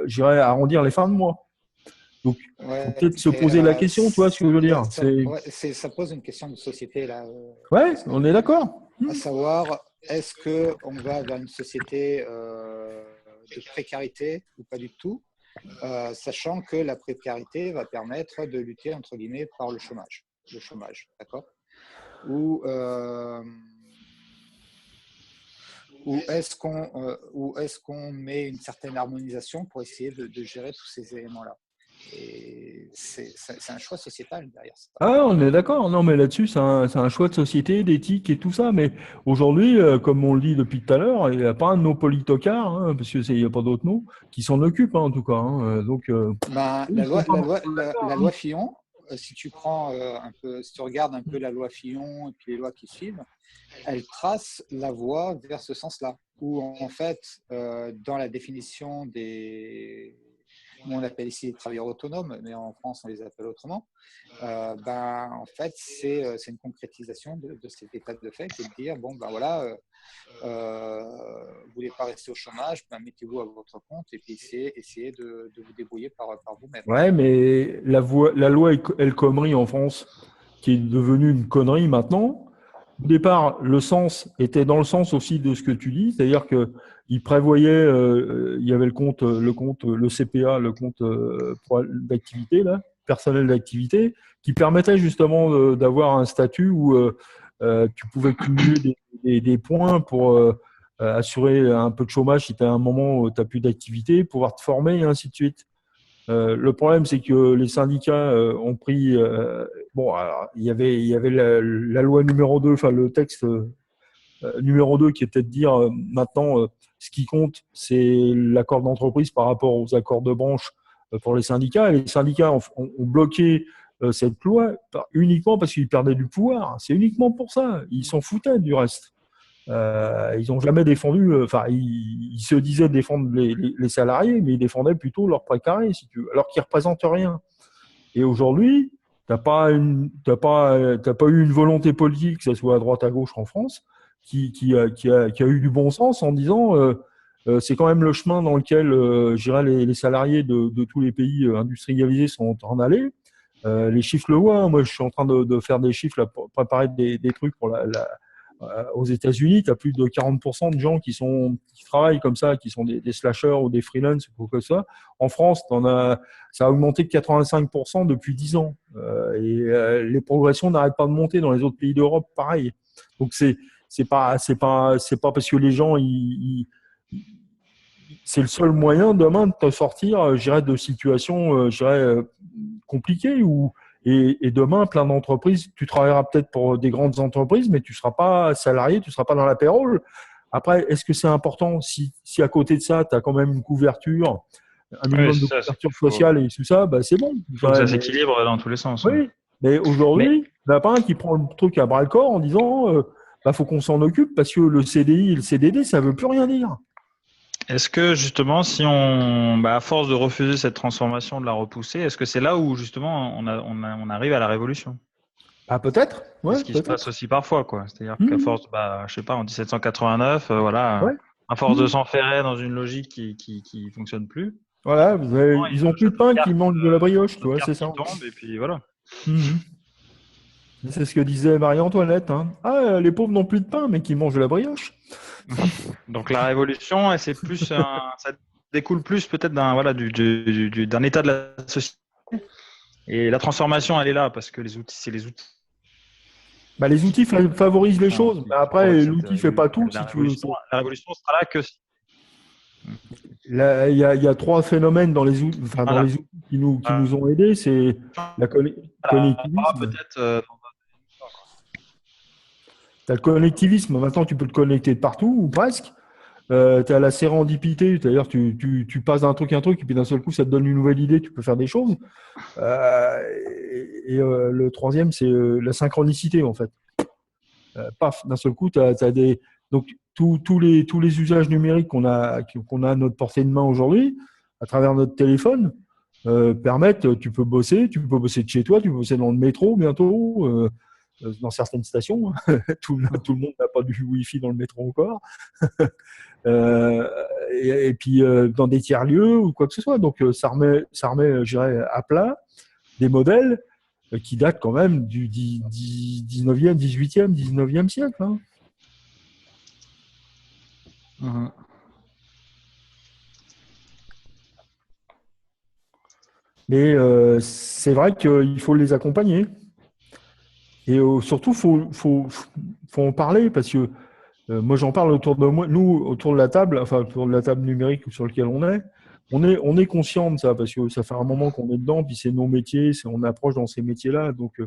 je dirais, arrondir les fins de mois. Donc, il faut peut-être se poser la question, tu vois ce que je veux dire. Ça pose une question de société, là. Ouais, on est d'accord. À savoir, est-ce qu'on va vers une société de précarité ou pas du tout, sachant que la précarité va permettre de lutter, entre guillemets, par le chômage, d'accord ? Ou est-ce qu'on met une certaine harmonisation pour essayer de gérer tous ces éléments-là ? Et c'est un choix sociétal derrière ça. Ah, on est d'accord. Non, mais là-dessus, c'est un choix de société, d'éthique et tout ça. Mais aujourd'hui, comme on le dit depuis tout à l'heure, il n'y a pas un de nos politocards, hein, parce qu'il n'y a pas d'autres mots, qui s'en occupent, hein, en tout cas. Hein. Donc, la loi Fillon, si tu prends si tu regardes un peu la loi Fillon et puis les lois qui suivent, elle trace la voie vers ce sens-là, où en fait, dans la définition on appelle ici les travailleurs autonomes, mais en France, on les appelle autrement. En fait, c'est une concrétisation de cet état de fait, c'est de dire, bon, ben voilà, vous voulez pas rester au chômage, mettez-vous à votre compte et puis essayez de vous débrouiller par vous-même. Ouais, mais la loi El Khomri en France, qui est devenue une connerie maintenant, au départ, le sens était dans le sens aussi de ce que tu dis, c'est-à-dire que il prévoyait, il y avait le compte, le CPA, le compte d'activité là, personnel d'activité, qui permettait justement d'avoir un statut où tu pouvais cumuler des points pour assurer un peu de chômage si tu as un moment où tu n'as plus d'activité, pouvoir te former et ainsi de suite. Le problème, c'est que les syndicats ont pris. Alors, il y avait la loi numéro 2, enfin le texte numéro 2 qui était de dire maintenant, ce qui compte, c'est l'accord d'entreprise par rapport aux accords de branche pour les syndicats. Et les syndicats ont bloqué cette loi uniquement parce qu'ils perdaient du pouvoir. C'est uniquement pour ça. Ils s'en foutaient du reste. Ils n'ont jamais défendu, ils se disaient défendre les salariés, mais ils défendaient plutôt leurs précarés, si tu veux, alors qu'ils ne représentent rien. Et aujourd'hui, tu n'as pas eu une volonté politique, que ce soit à droite à gauche en France, qui a eu du bon sens en disant c'est quand même le chemin dans lequel je dirais, les salariés de tous les pays industrialisés sont en train d'aller. Les chiffres le voient. Moi, je suis en train de faire des chiffres, là, pour préparer des trucs pour aux États-Unis, tu as plus de 40% de gens qui travaillent comme ça, qui sont des slashers ou des freelances ou quoi que ce soit. En France, ça a augmenté de 85% depuis 10 ans. Les progressions n'arrêtent pas de monter dans les autres pays d'Europe, pareil. Donc c'est pas parce que les gens c'est le seul moyen demain de te sortir, je dirais, de situations, compliquées et demain, plein d'entreprises, tu travailleras peut-être pour des grandes entreprises, mais tu ne seras pas salarié, tu ne seras pas dans la payroll. Après, est-ce que c'est important si à côté de ça, tu as quand même une couverture, un minimum de couverture sociale et tout ça, c'est bon. Il faut que ça s'équilibre dans tous les sens. Oui, mais aujourd'hui, il n'y en a pas un qui prend le truc à bras-le-corps en disant faut qu'on s'en occupe parce que le CDI et le CDD, ça ne veut plus rien dire. Est-ce que justement, si à force de refuser cette transformation, de la repousser, est-ce que c'est là où justement on arrive à la révolution ? Peut-être. Ouais, c'est ce qui se passe aussi parfois, quoi. C'est-à-dire qu'à force, je sais pas, en 1789, à force de s'enferrer dans une logique qui fonctionne plus. Voilà, ils ont plus de pain qui mangent de la brioche, quoi, c'est ça. Tombe, et puis voilà. C'est ce que disait Marie-Antoinette. Hein. Les pauvres n'ont plus de pain, mais qui mangent de la brioche. Donc la révolution, c'est plus ça découle plus peut-être d'un état de la société. Et la transformation, elle est là parce que c'est les outils. Bah, les outils favorisent les choses, mais après, l'outil ne fait pas tout. La Si tu veux. la révolution sera là que si. Là, il y a trois phénomènes dans les outils, enfin, dans Voilà. les outils qui nous ont aidés. C'est la Voilà, on connectivisme. parlera peut-être. Tu as le connectivisme. Maintenant, tu peux te connecter de partout, ou presque. Tu as la sérendipité. D'ailleurs, tu passes d'un truc à un truc, et puis d'un seul coup, ça te donne une nouvelle idée. Tu peux faire des choses. Le troisième, c'est la synchronicité, en fait. Paf, d'un seul coup, tu as des. Donc, tous les usages numériques qu'on a à notre portée de main aujourd'hui, à travers notre téléphone, permettent, tu peux bosser de chez toi, tu peux bosser dans le métro bientôt, dans certaines stations. tout le monde n'a pas du Wi-Fi dans le métro encore. Et puis, dans des tiers-lieux ou quoi que ce soit. Donc, ça remet je dirais, à plat des modèles qui datent quand même du 19e, 18e, 19e siècle. Hein. Mais c'est vrai qu'il faut les accompagner. Et surtout, faut en parler parce que moi, j'en parle autour de moi. Nous, autour de la table, enfin, autour de la table numérique sur laquelle on est conscient de ça parce que ça fait un moment qu'on est dedans, puis c'est nos métiers, on approche dans ces métiers-là. Donc,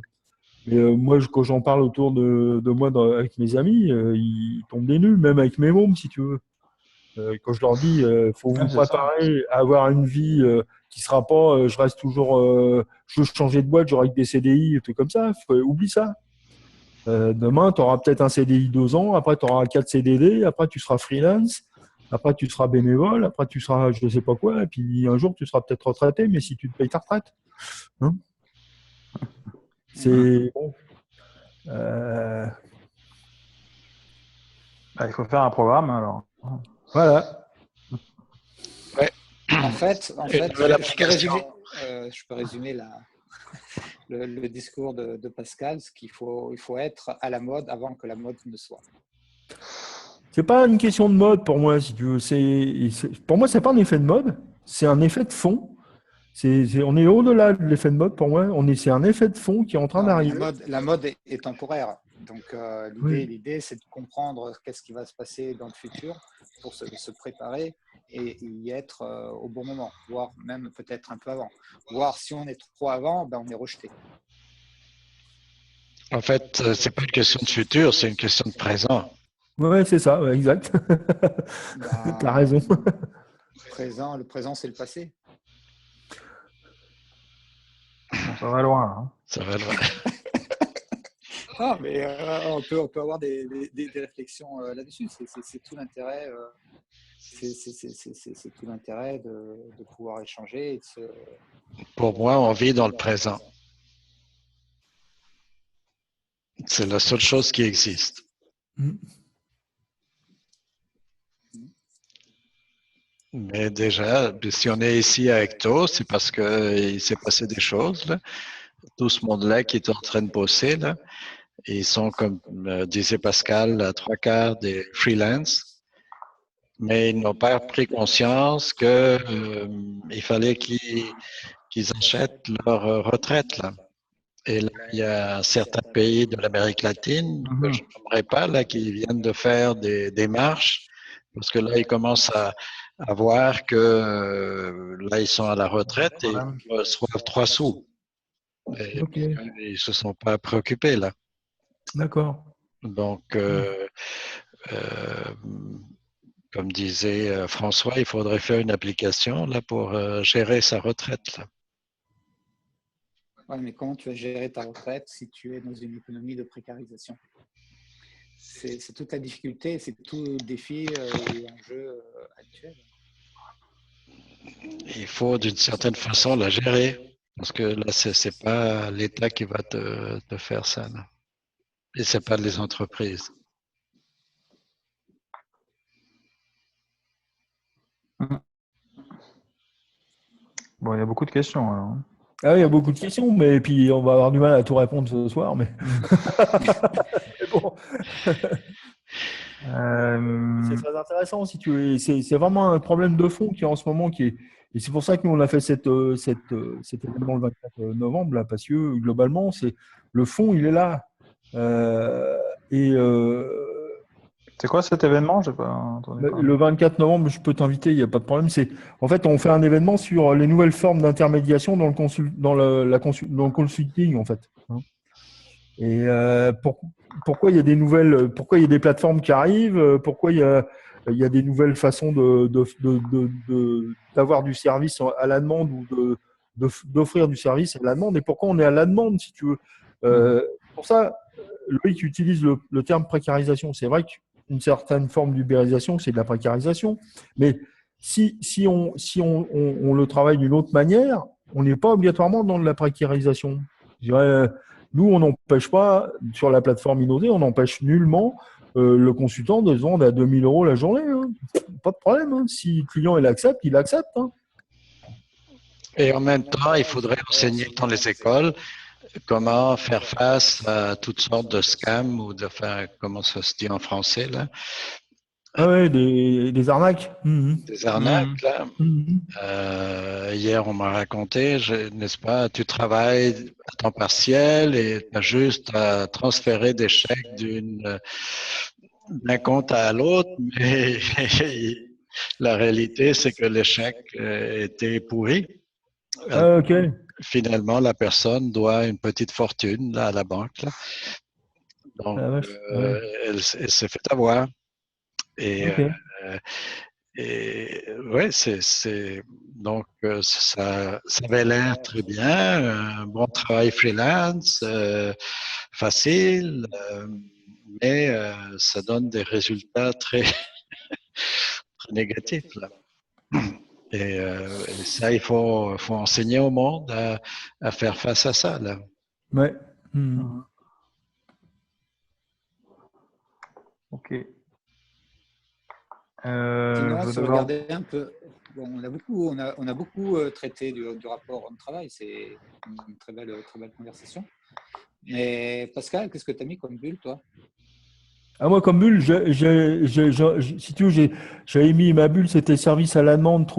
moi, quand j'en parle autour de moi avec mes amis, ils tombent des nues, même avec mes mômes, si tu veux. Quand je leur dis, faut vous préparer à avoir une vie qui sera pas, je reste toujours, je veux changer de boîte, j'aurai que des CDI, tout comme ça. Oublie ça. Demain, tu auras peut-être un CDI 2 ans, après tu auras 4 CDD, après tu seras freelance, après tu seras bénévole, après tu seras je ne sais pas quoi, et puis un jour tu seras peut-être retraité, mais si tu te payes ta retraite. Hein, c'est bon. Il faut faire un programme alors. Voilà. Ouais. En fait, je peux résumer le discours de Pascal, il faut être à la mode avant que la mode ne soit. C'est pas une question de mode pour moi, si tu veux. Pour moi, c'est pas un effet de mode, c'est un effet de fond. On est au-delà de l'effet de mode pour moi. C'est un effet de fond qui est en train d'arriver. La mode est temporaire. Donc, l'idée, c'est de comprendre qu'est-ce qui va se passer dans le futur pour se préparer et y être au bon moment, voire même peut-être un peu avant. Voire si on est trop avant, on est rejeté. En fait, c'est pas une question de futur, c'est une question de présent. Ouais, c'est ça, ouais, exact. Tu as raison. Le présent, c'est le passé. Ça va loin. Hein. Ça va loin. Ah, mais on peut avoir des réflexions là-dessus. C'est tout l'intérêt. C'est tout l'intérêt de pouvoir échanger. Et Pour moi, on vit dans le présent. C'est la seule chose qui existe. Mais déjà, si on est ici à Ecto, c'est parce qu'il s'est passé des choses. Là. Tout ce monde-là qui est en train de bosser, là, ils sont, comme disait Pascal, à 3/4 des freelance. Mais ils n'ont pas pris conscience qu'il fallait qu'ils achètent leur retraite. Là. Et là, il y a certains pays de l'Amérique latine que je n'aimerais pas, là, qui viennent de faire des démarches, parce que là, ils commencent à voir que là, ils sont à la retraite et ils reçoivent 3 sous. Et ils ne se sont pas préoccupés, là. D'accord. Donc, comme disait François, il faudrait faire une application là, pour gérer sa retraite. Là. Ouais, mais comment tu vas gérer ta retraite si tu es dans une économie de précarisation? C'est toute la difficulté, c'est tout le défi et l'enjeu actuel. Il faut d'une certaine façon la gérer, parce que là, c'est pas l'État qui va te faire ça. Là. Et c'est pas les entreprises. Bon, il y a beaucoup de questions alors. Ah oui, il y a beaucoup de questions, mais puis on va avoir du mal à tout répondre ce soir. Mais bon. C'est très intéressant si tu veux. C'est vraiment un problème de fond qui en ce moment qui Et c'est pour ça que nous, on a fait cet événement le 24 novembre, là, parce que globalement, le fond, il est là. Et C'est quoi cet événement? J'ai pas entendu parler. le 24 novembre, je peux t'inviter, il n'y a pas de problème. En fait, on fait un événement sur les nouvelles formes d'intermédiation dans le consulting, en fait. Et pourquoi il y a pourquoi il y a des plateformes qui arrivent, pourquoi il y a des nouvelles façons d'avoir du service à la demande ou d'offrir du service à la demande, et pourquoi on est à la demande, si tu veux. Pour ça, Loïc utilise le terme précarisation. C'est vrai qu'une certaine forme d'ubérisation, c'est de la précarisation, mais si on le travaille d'une autre manière, on n'est pas obligatoirement dans de la précarisation. Je dirais, nous, on n'empêche pas, sur la plateforme Inodé, on n'empêche nullement le consultant de se vendre à 2 000 € la journée. Hein. Pas de problème. Hein. Si le client il accepte. Hein. Et en même temps, il faudrait enseigner dans les écoles comment faire face à toutes sortes de scams ou comment ça se dit en français là. Ah ouais, des arnaques. Des arnaques, là. Hier, on m'a raconté, n'est-ce pas, tu travailles à temps partiel et tu as juste à transférer des chèques d'un compte à l'autre, mais la réalité, c'est que les chèques étaient pourris. Ok. Finalement, la personne doit une petite fortune là, à la banque. Là. Donc, elle s'est fait avoir. Et ouais, donc ça avait l'air très bien, un bon travail freelance, facile, mais ça donne des résultats très, très négatifs là. Et ça, il faut enseigner au monde à faire face à ça là. Ouais. Ok. Sinon, se regarder un peu. Bon, on a beaucoup traité du rapport homme-travail. C'est une très belle conversation. Mais Pascal, qu'est-ce que tu as mis comme bulle, toi? Moi, comme bulle, si tu veux, j'avais mis ma bulle, c'était service à la demande,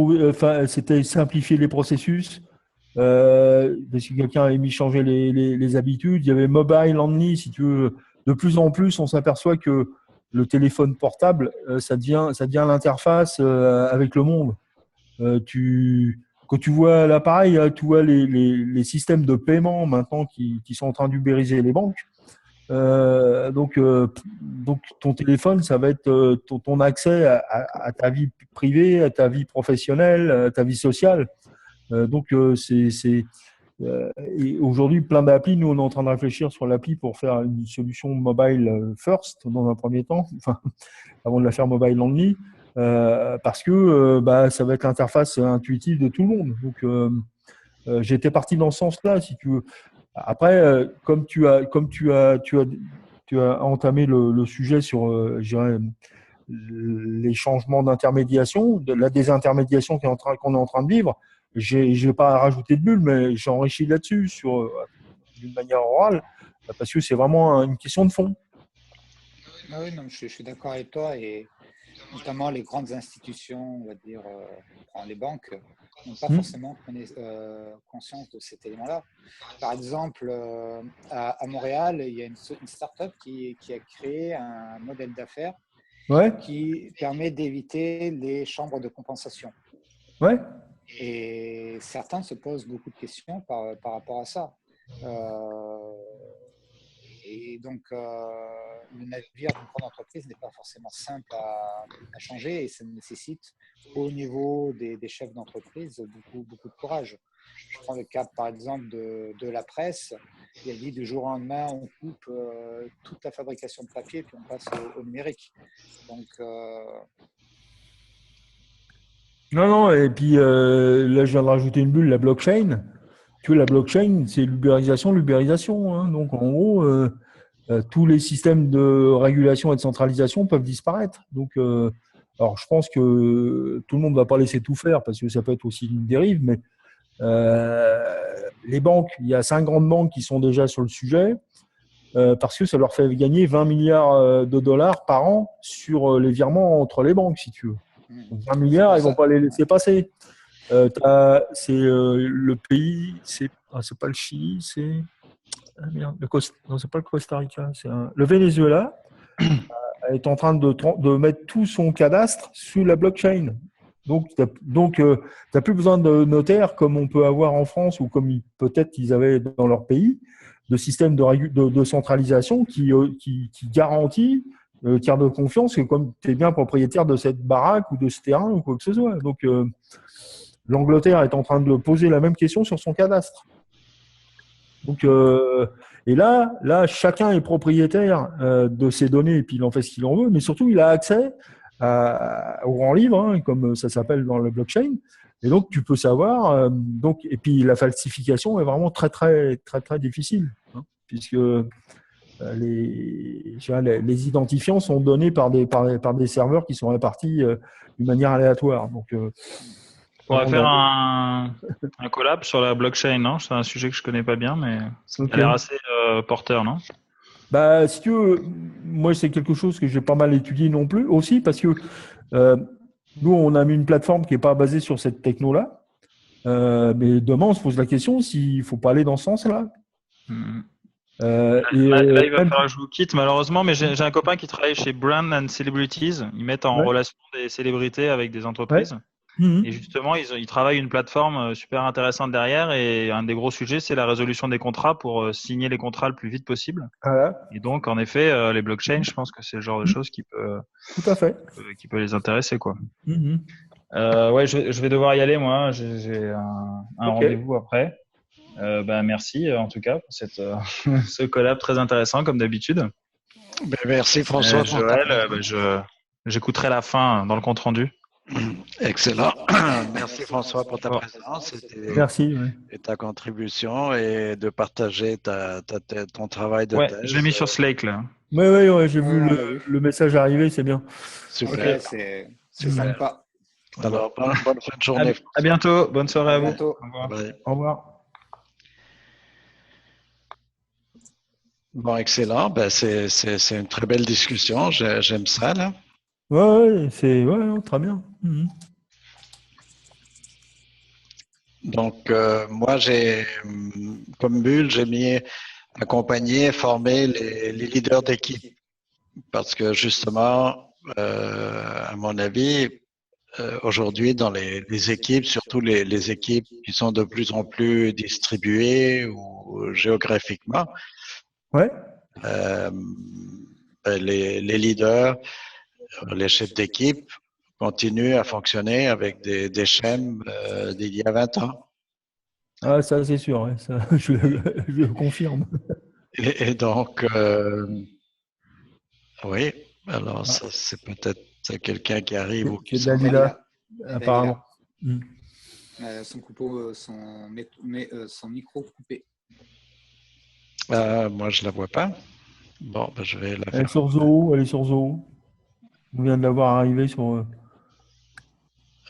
c'était simplifier les processus. Parce que quelqu'un avait mis changer les habitudes. Il y avait mobile only, si tu veux. De plus en plus, on s'aperçoit que le téléphone portable, ça devient l'interface avec le monde. Quand tu vois l'appareil, tu vois les systèmes de paiement maintenant qui sont en train d'ubériser les banques. Donc, ton téléphone, ça va être ton accès à ta vie privée, à ta vie professionnelle, à ta vie sociale. Et aujourd'hui, plein d'applis. Nous, on est en train de réfléchir sur l'appli pour faire une solution mobile first dans un premier temps, avant de la faire mobile only, parce que ça va être l'interface intuitive de tout le monde. Donc, j'étais parti dans ce sens-là, si tu veux. Après, comme tu as entamé le sujet sur, je dirais, les changements d'intermédiation, de la désintermédiation qu'on est en train de vivre. Je n'ai pas rajouté de bulle, mais j'ai enrichi là-dessus d'une manière orale, parce que c'est vraiment une question de fond. Ah oui, non, je suis d'accord avec toi, et notamment les grandes institutions, on va dire, les banques, n'ont pas forcément conscience de cet élément-là. Par exemple, à Montréal, il y a une start-up qui a créé un modèle d'affaires qui permet d'éviter les chambres de compensation. Ouais. Et certains se posent beaucoup de questions par rapport à ça. Et donc, le navire d'une grande entreprise n'est pas forcément simple à changer, et ça nécessite, au niveau des chefs d'entreprise, beaucoup de courage. Je prends le cas, par exemple, de la presse. Il a dit du jour au lendemain, on coupe toute la fabrication de papier, puis on passe au numérique. Donc, Non, et puis là, je viens de rajouter une bulle, la blockchain. Tu vois, la blockchain, c'est l'ubérisation. Hein. Donc, en gros, tous les systèmes de régulation et de centralisation peuvent disparaître. Donc, alors, je pense que tout le monde ne va pas laisser tout faire, parce que ça peut être aussi une dérive, mais les banques, il y a 5 grandes banques qui sont déjà sur le sujet, parce que ça leur fait gagner 20 milliards de dollars par an sur les virements entre les banques, si tu veux. Donc 20 milliards, ils ne vont pas les laisser passer. C'est le pays, c'est pas le Chili, c'est merde, non, c'est pas le Costa Rica, le Venezuela est en train de mettre tout son cadastre sur la blockchain. Donc, t'as plus besoin de notaires comme on peut avoir en France ou comme peut-être ils avaient dans leur pays, de système de centralisation qui garantit tiers de confiance que comme tu es bien propriétaire de cette baraque ou de ce terrain ou quoi que ce soit. Donc, l'Angleterre est en train de poser la même question sur son cadastre. Donc, et là, chacun est propriétaire de ses données et puis il en fait ce qu'il en veut, mais surtout il a accès au grand livre, hein, comme ça s'appelle dans le blockchain. Et donc tu peux savoir. Et puis la falsification est vraiment très très très très difficile, hein, puisque les identifiants sont donnés par des serveurs qui sont répartis d'une manière aléatoire. Donc on va faire un collab sur la blockchain, non? C'est un sujet que je connais pas bien, mais ça a l'air assez porteur, non? Bah, si tu veux, moi, c'est quelque chose que j'ai pas mal étudié non plus, aussi, parce que nous, on a mis une plateforme qui n'est pas basée sur cette techno-là. Mais demain, on se pose la question s'il ne faut pas aller dans ce sens-là. Là, il va falloir que je vous quitte, malheureusement, mais j'ai un copain qui travaille chez Brand and Celebrities. Ils mettent en relation des célébrités avec des entreprises. Et justement, ils travaillent une plateforme super intéressante derrière. Et un des gros sujets, c'est la résolution des contrats pour signer les contrats le plus vite possible. Et donc, en effet, les blockchains, je pense que c'est le genre de choses qui peut les intéresser, quoi. Ouais, je vais devoir y aller, moi. J'ai un rendez-vous après. Merci en tout cas pour ce collab très intéressant comme d'habitude. Merci François. Joël, j'écouterai la fin dans le compte rendu. Excellent. Merci François pour ta présence et ta contribution et de partager ton travail de thèse. Je l'ai mis sur Slack là. Oui, j'ai vu le message arriver, c'est bien. Super. C'est sympa. Alors, bonne fin de journée. À bientôt. Bonne soirée à vous. Bientôt. Au revoir. Au revoir. Bon, excellent. C'est une très belle discussion. J'aime ça, là. Ouais, très bien. Donc, moi, comme bulle, j'ai mis accompagner, former les leaders d'équipe. Parce que justement, à mon avis, aujourd'hui, dans les équipes, surtout les équipes qui sont de plus en plus distribuées ou géographiquement, les leaders, les chefs d'équipe continuent à fonctionner avec des schèmes d'il y a 20 ans. Ah, ça c'est sûr, ça, je le confirme. Et donc, oui, alors ça, c'est peut-être quelqu'un qui arrive ou qui s'en va. Apparemment. Son micro coupé. Moi, je ne la vois pas. Bon, je vais la faire. Elle est sur Zoho. On vient de la voir arriver sur...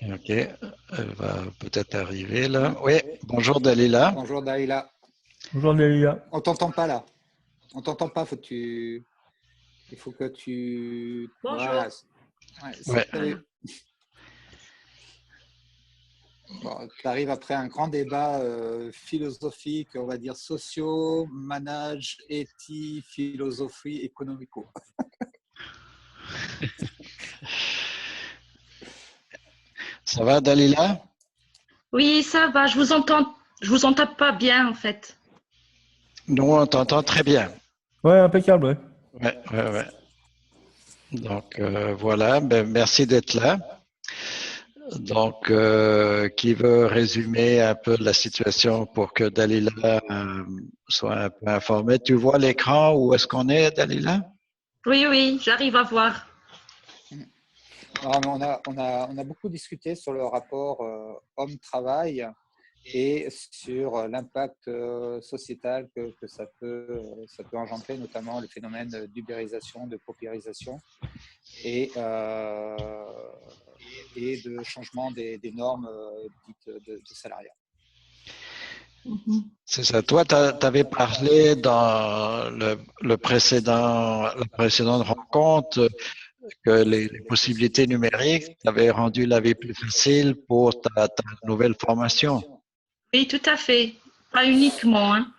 Ok, elle va peut-être arriver là. Oui, bonjour Dalila. Bonjour Dalila. Bonjour Dalila. On t'entend pas là. On t'entend pas, il faut que tu... Bonjour. Voilà. Bon, tu arrives après un grand débat philosophique, on va dire socio, manage, éthique, philosophie, économico. Ça va, Dalila? Oui, ça va. Je vous entends pas bien en fait. Nous, on t'entend très bien. Ouais, impeccable, ouais. Donc, voilà. Merci d'être là. Donc, qui veut résumer un peu la situation pour que Dalila soit un peu informée? Tu vois l'écran? Où est-ce qu'on est, Dalila? Oui, j'arrive à voir. On a beaucoup discuté sur le rapport homme-travail et sur l'impact sociétal que ça peut engendrer, notamment le phénomène d'ubérisation, de paupérisation et de changement des normes dites de salariat. C'est ça. Toi, tu avais parlé dans la précédente rencontre que les possibilités numériques avaient rendu la vie plus facile pour ta nouvelle formation. Oui, tout à fait. Pas uniquement, hein.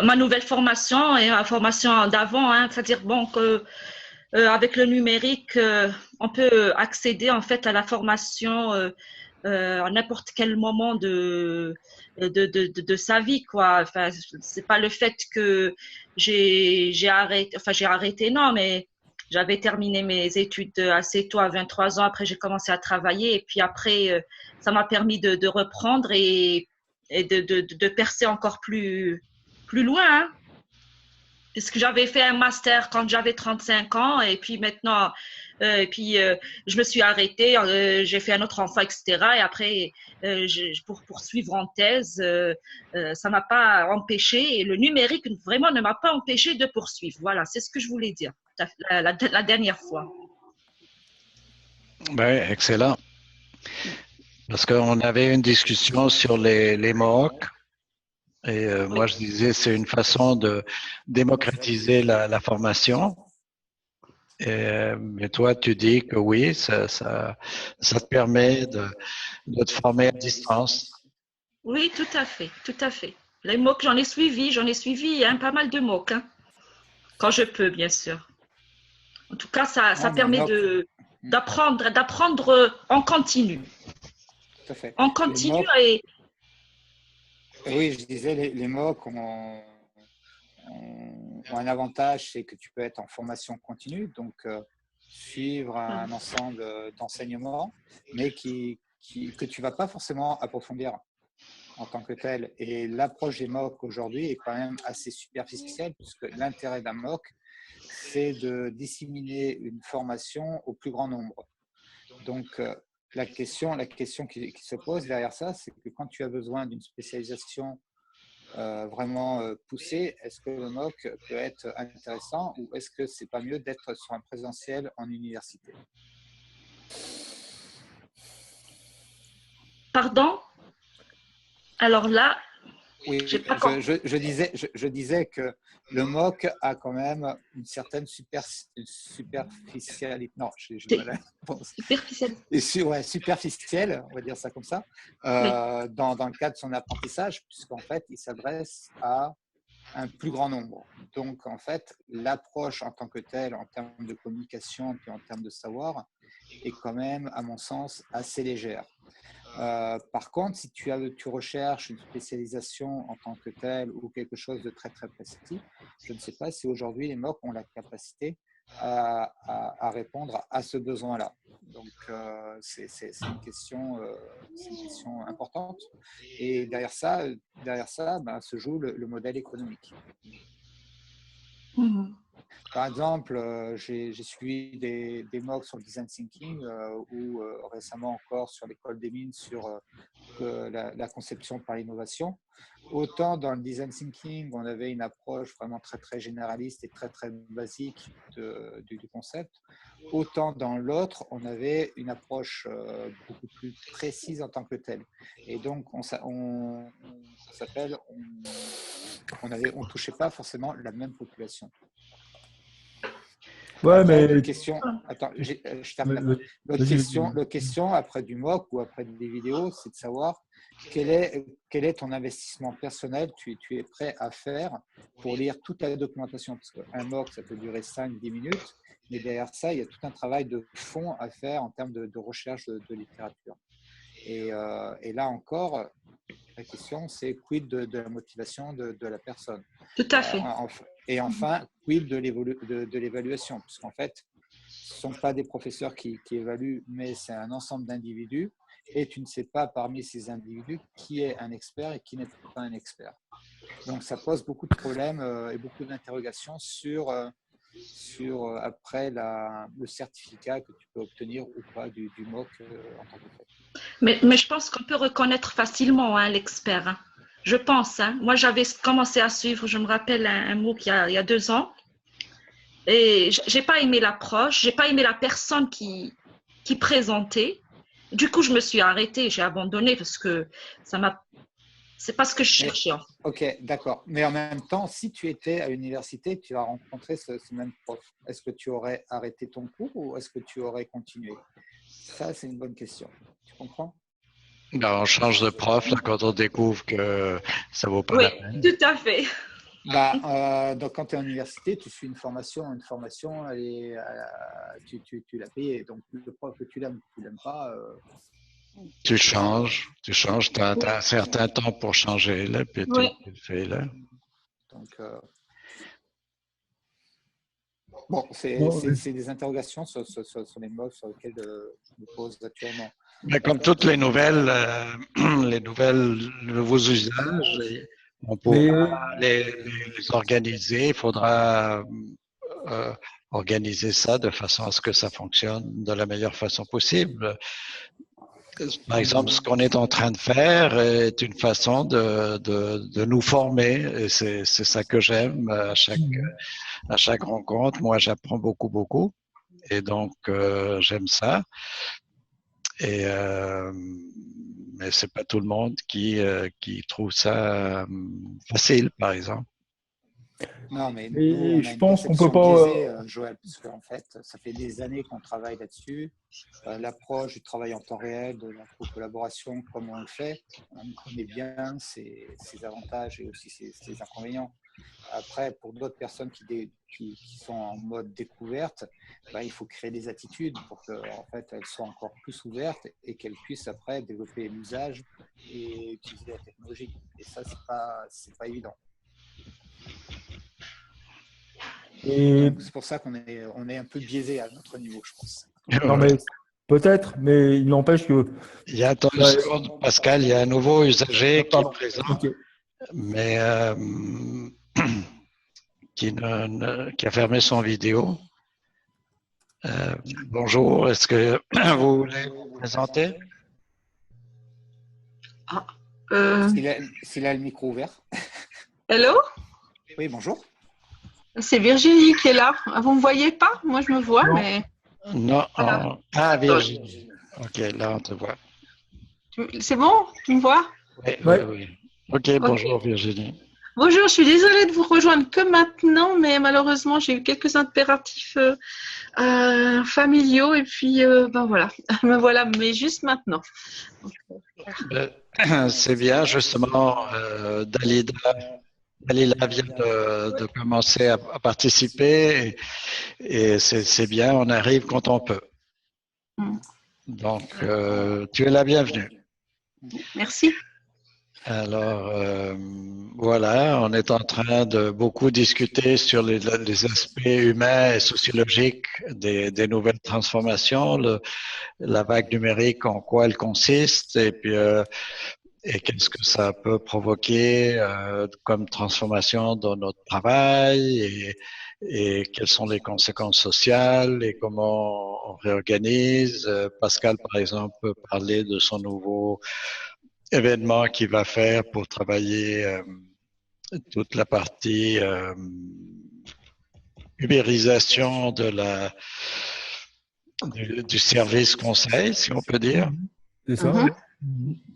Ma nouvelle formation et ma formation d'avant, hein, c'est-à-dire bon que avec le numérique, on peut accéder en fait à la formation à n'importe quel moment de sa vie, quoi. Enfin, c'est pas le fait que j'ai arrêté, non, mais j'avais terminé mes études assez tôt, à 23 ans. Après, j'ai commencé à travailler et puis après, ça m'a permis de reprendre et de percer encore plus loin, hein. Puisque j'avais fait un master quand j'avais 35 ans et puis maintenant, je me suis arrêtée, j'ai fait un autre enfant, etc. Et après, pour poursuivre en thèse, ça m'a pas empêché et le numérique vraiment ne m'a pas empêché de poursuivre. Voilà, c'est ce que je voulais dire la dernière fois. Ben, excellent. Parce qu'on avait une discussion sur les MOOC. Et moi, je disais, c'est une façon de démocratiser la formation. Mais toi, tu dis que oui, ça te permet de te former à distance. Oui, tout à fait, tout à fait. Les MOOC, j'en ai suivi hein, pas mal de MOOC, hein, quand je peux, bien sûr. En tout cas, ça permet d'apprendre en continu. Tout à fait. En continu et... Oui, je disais, les MOOC ont un avantage, c'est que tu peux être en formation continue, donc suivre un ensemble d'enseignements, mais que tu ne vas pas forcément approfondir en tant que tel. Et l'approche des MOOC aujourd'hui est quand même assez superficielle, puisque l'intérêt d'un MOOC, c'est de disséminer une formation au plus grand nombre. Donc, la question qui se pose derrière ça, c'est que quand tu as besoin d'une spécialisation vraiment poussée, est-ce que le MOOC peut être intéressant ou est-ce que c'est pas mieux d'être sur un présentiel en université? Pardon? Alors là, oui, je disais que le MOOC a quand même une certaine superficialité. Non, j'ai mal à superficielle, on va dire ça comme ça, oui. Dans le cadre de son apprentissage, puisqu'en fait, il s'adresse à un plus grand nombre. Donc, en fait, l'approche en tant que telle, en termes de communication puis en termes de savoir, est quand même, à mon sens, assez légère. Par contre, si tu recherches une spécialisation en tant que telle ou quelque chose de très très précis, je ne sais pas si aujourd'hui les MOOC ont la capacité à répondre à ce besoin-là. Donc, c'est une question importante. Et derrière ça ben, se joue le modèle économique. Mmh. Par exemple, j'ai suivi des MOOC sur le design thinking ou récemment encore sur l'école des mines sur la conception par l'innovation. Autant dans le design thinking, on avait une approche vraiment très très généraliste et très très basique du concept. Autant dans l'autre, on avait une approche beaucoup plus précise en tant que telle. Et donc, on touchait pas forcément la même population. Ouais, après, mais attends, je termine. L'autre question après du MOOC ou après des vidéos, c'est de savoir quel est ton investissement personnel tu es prêt à faire pour lire toute la documentation. Parce qu'un MOOC, ça peut durer 5-10 minutes, mais derrière ça, il y a tout un travail de fond à faire en termes de recherche de littérature. Et là encore, la question, c'est quid de la motivation de la personne. Tout à fait. Et enfin, quid de l'évaluation, puisqu'en fait, ce ne sont pas des professeurs qui évaluent, mais c'est un ensemble d'individus, et tu ne sais pas parmi ces individus qui est un expert et qui n'est pas un expert. Donc, ça pose beaucoup de problèmes et beaucoup d'interrogations sur après le certificat que tu peux obtenir ou pas du MOOC en tant que tel. Mais je pense qu'on peut reconnaître facilement hein, l'expert. Hein. Je pense. Hein. Moi, j'avais commencé à suivre, je me rappelle, un MOOC il y a 2 ans. Et j'ai pas aimé l'approche, j'ai pas aimé la personne qui présentait. Du coup, je me suis arrêtée, j'ai abandonné parce que ça m'a C'est pas ce que je cherchais. Ok, d'accord. Mais en même temps, si tu étais à l'université, tu as rencontré ce même prof, est-ce que tu aurais arrêté ton cours ou est-ce que tu aurais continué? Ça, c'est une bonne question. Tu comprends? Ben, on change de prof là, quand on découvre que ça vaut pas Oui, la peine. tout à fait. Donc, quand tu es à l'université, tu suis une formation, elle est, tu l'as payée. Donc, le prof que tu l'aimes ou que tu l'aimes pas, Tu changes, tu as un certain temps pour changer, là, puis Oui. tu le fais, là. donc bon, Bon, c'est des interrogations sur les modes sur lesquels je me pose actuellement. Mais comme toutes les nouvelles, les nouveaux usages, on mais pourra les organiser. Il faudra organiser ça de façon à ce que ça fonctionne de la meilleure façon possible. Par exemple, ce qu'on est en train de faire est une façon de nous former. Et c'est ça que j'aime à chaque rencontre. Moi, j'apprends beaucoup, beaucoup. Et donc, j'aime ça. Et, mais c'est pas tout le monde qui trouve ça facile, par exemple. Non, mais nous, mais on a je une pense qu'on peut conception pas. biaisée, Joël, parce qu'en fait, ça fait des années qu'on travaille là-dessus. L'approche du travail en temps réel, de la collaboration, comme on le fait, on connaît bien ses avantages et aussi ses inconvénients. Après, pour d'autres personnes qui sont en mode découverte, il faut créer des attitudes pour qu'en fait, elles soient encore plus ouvertes et qu'elles puissent après développer l'usage et utiliser la technologie. Et ça, c'est pas évident. Et Donc, c'est pour ça qu'on est un peu biaisé à notre niveau, je pense. non, mais peut-être, mais il n'empêche que. Attends une seconde, Pascal, il y a un nouveau usager qui est Pardon. présent, Ok. mais qui a fermé son vidéo. Bonjour, est-ce que vous voulez vous présenter? S'il a le micro ouvert. Hello, Oui, bonjour. c'est Virginie qui est là. Ah, vous me voyez pas? Moi, je me vois, Non. mais Non. Voilà. Virginie. Ok, là, on te voit. c'est bon? Tu me vois? Oui, Ouais. oui. Ok, bonjour Virginie. Bonjour, je suis désolée de vous rejoindre que maintenant, mais malheureusement, j'ai eu quelques impératifs familiaux et puis voilà, me voilà, mais juste maintenant. C'est bien, justement, Dalila vient de commencer à participer et c'est bien, on arrive quand on peut. Donc, tu es la bienvenue. Merci. Alors, voilà, on est en train de beaucoup discuter sur les aspects humains et sociologiques des nouvelles transformations, la vague numérique, en quoi elle consiste, et puis et qu'est-ce que ça peut provoquer comme transformation dans notre travail et quelles sont les conséquences sociales et comment on réorganise. Pascal, par exemple, peut parler de son nouveau événement qu'il va faire pour travailler toute la partie ubérisation du service conseil, si on peut dire. C'est ça.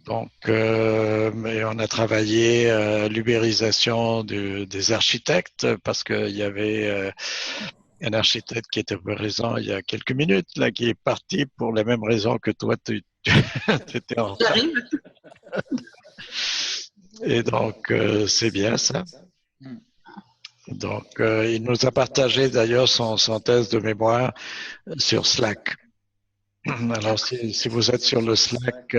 Donc, mais on a travaillé l'ubérisation des architectes parce qu'il y avait un architecte qui était présent il y a quelques minutes, là, qui est parti pour les mêmes raisons que toi, tu étais en retard. J'arrive. Et donc, c'est bien ça. Donc, il nous a partagé d'ailleurs son thèse de mémoire sur Slack. Alors, si vous êtes sur le Slack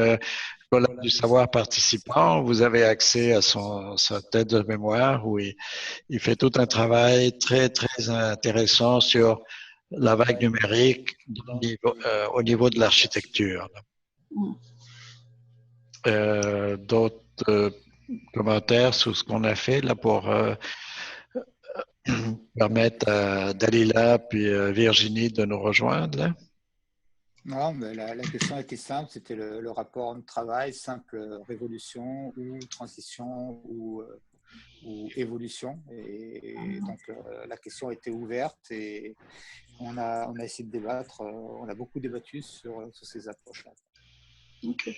Collab du savoir participant, vous avez accès à sa thèse de mémoire où il fait tout un travail très, très intéressant sur la vague numérique au niveau de l'architecture. D'autres commentaires sur ce qu'on a fait là pour permettre à Dalila puis Virginie de nous rejoindre là? Non, mais la question était simple, c'était le rapport homme-travail, simple révolution ou transition ou évolution. Et donc la question était ouverte et on a essayé de débattre, on a beaucoup débattu sur ces approches-là. Okay.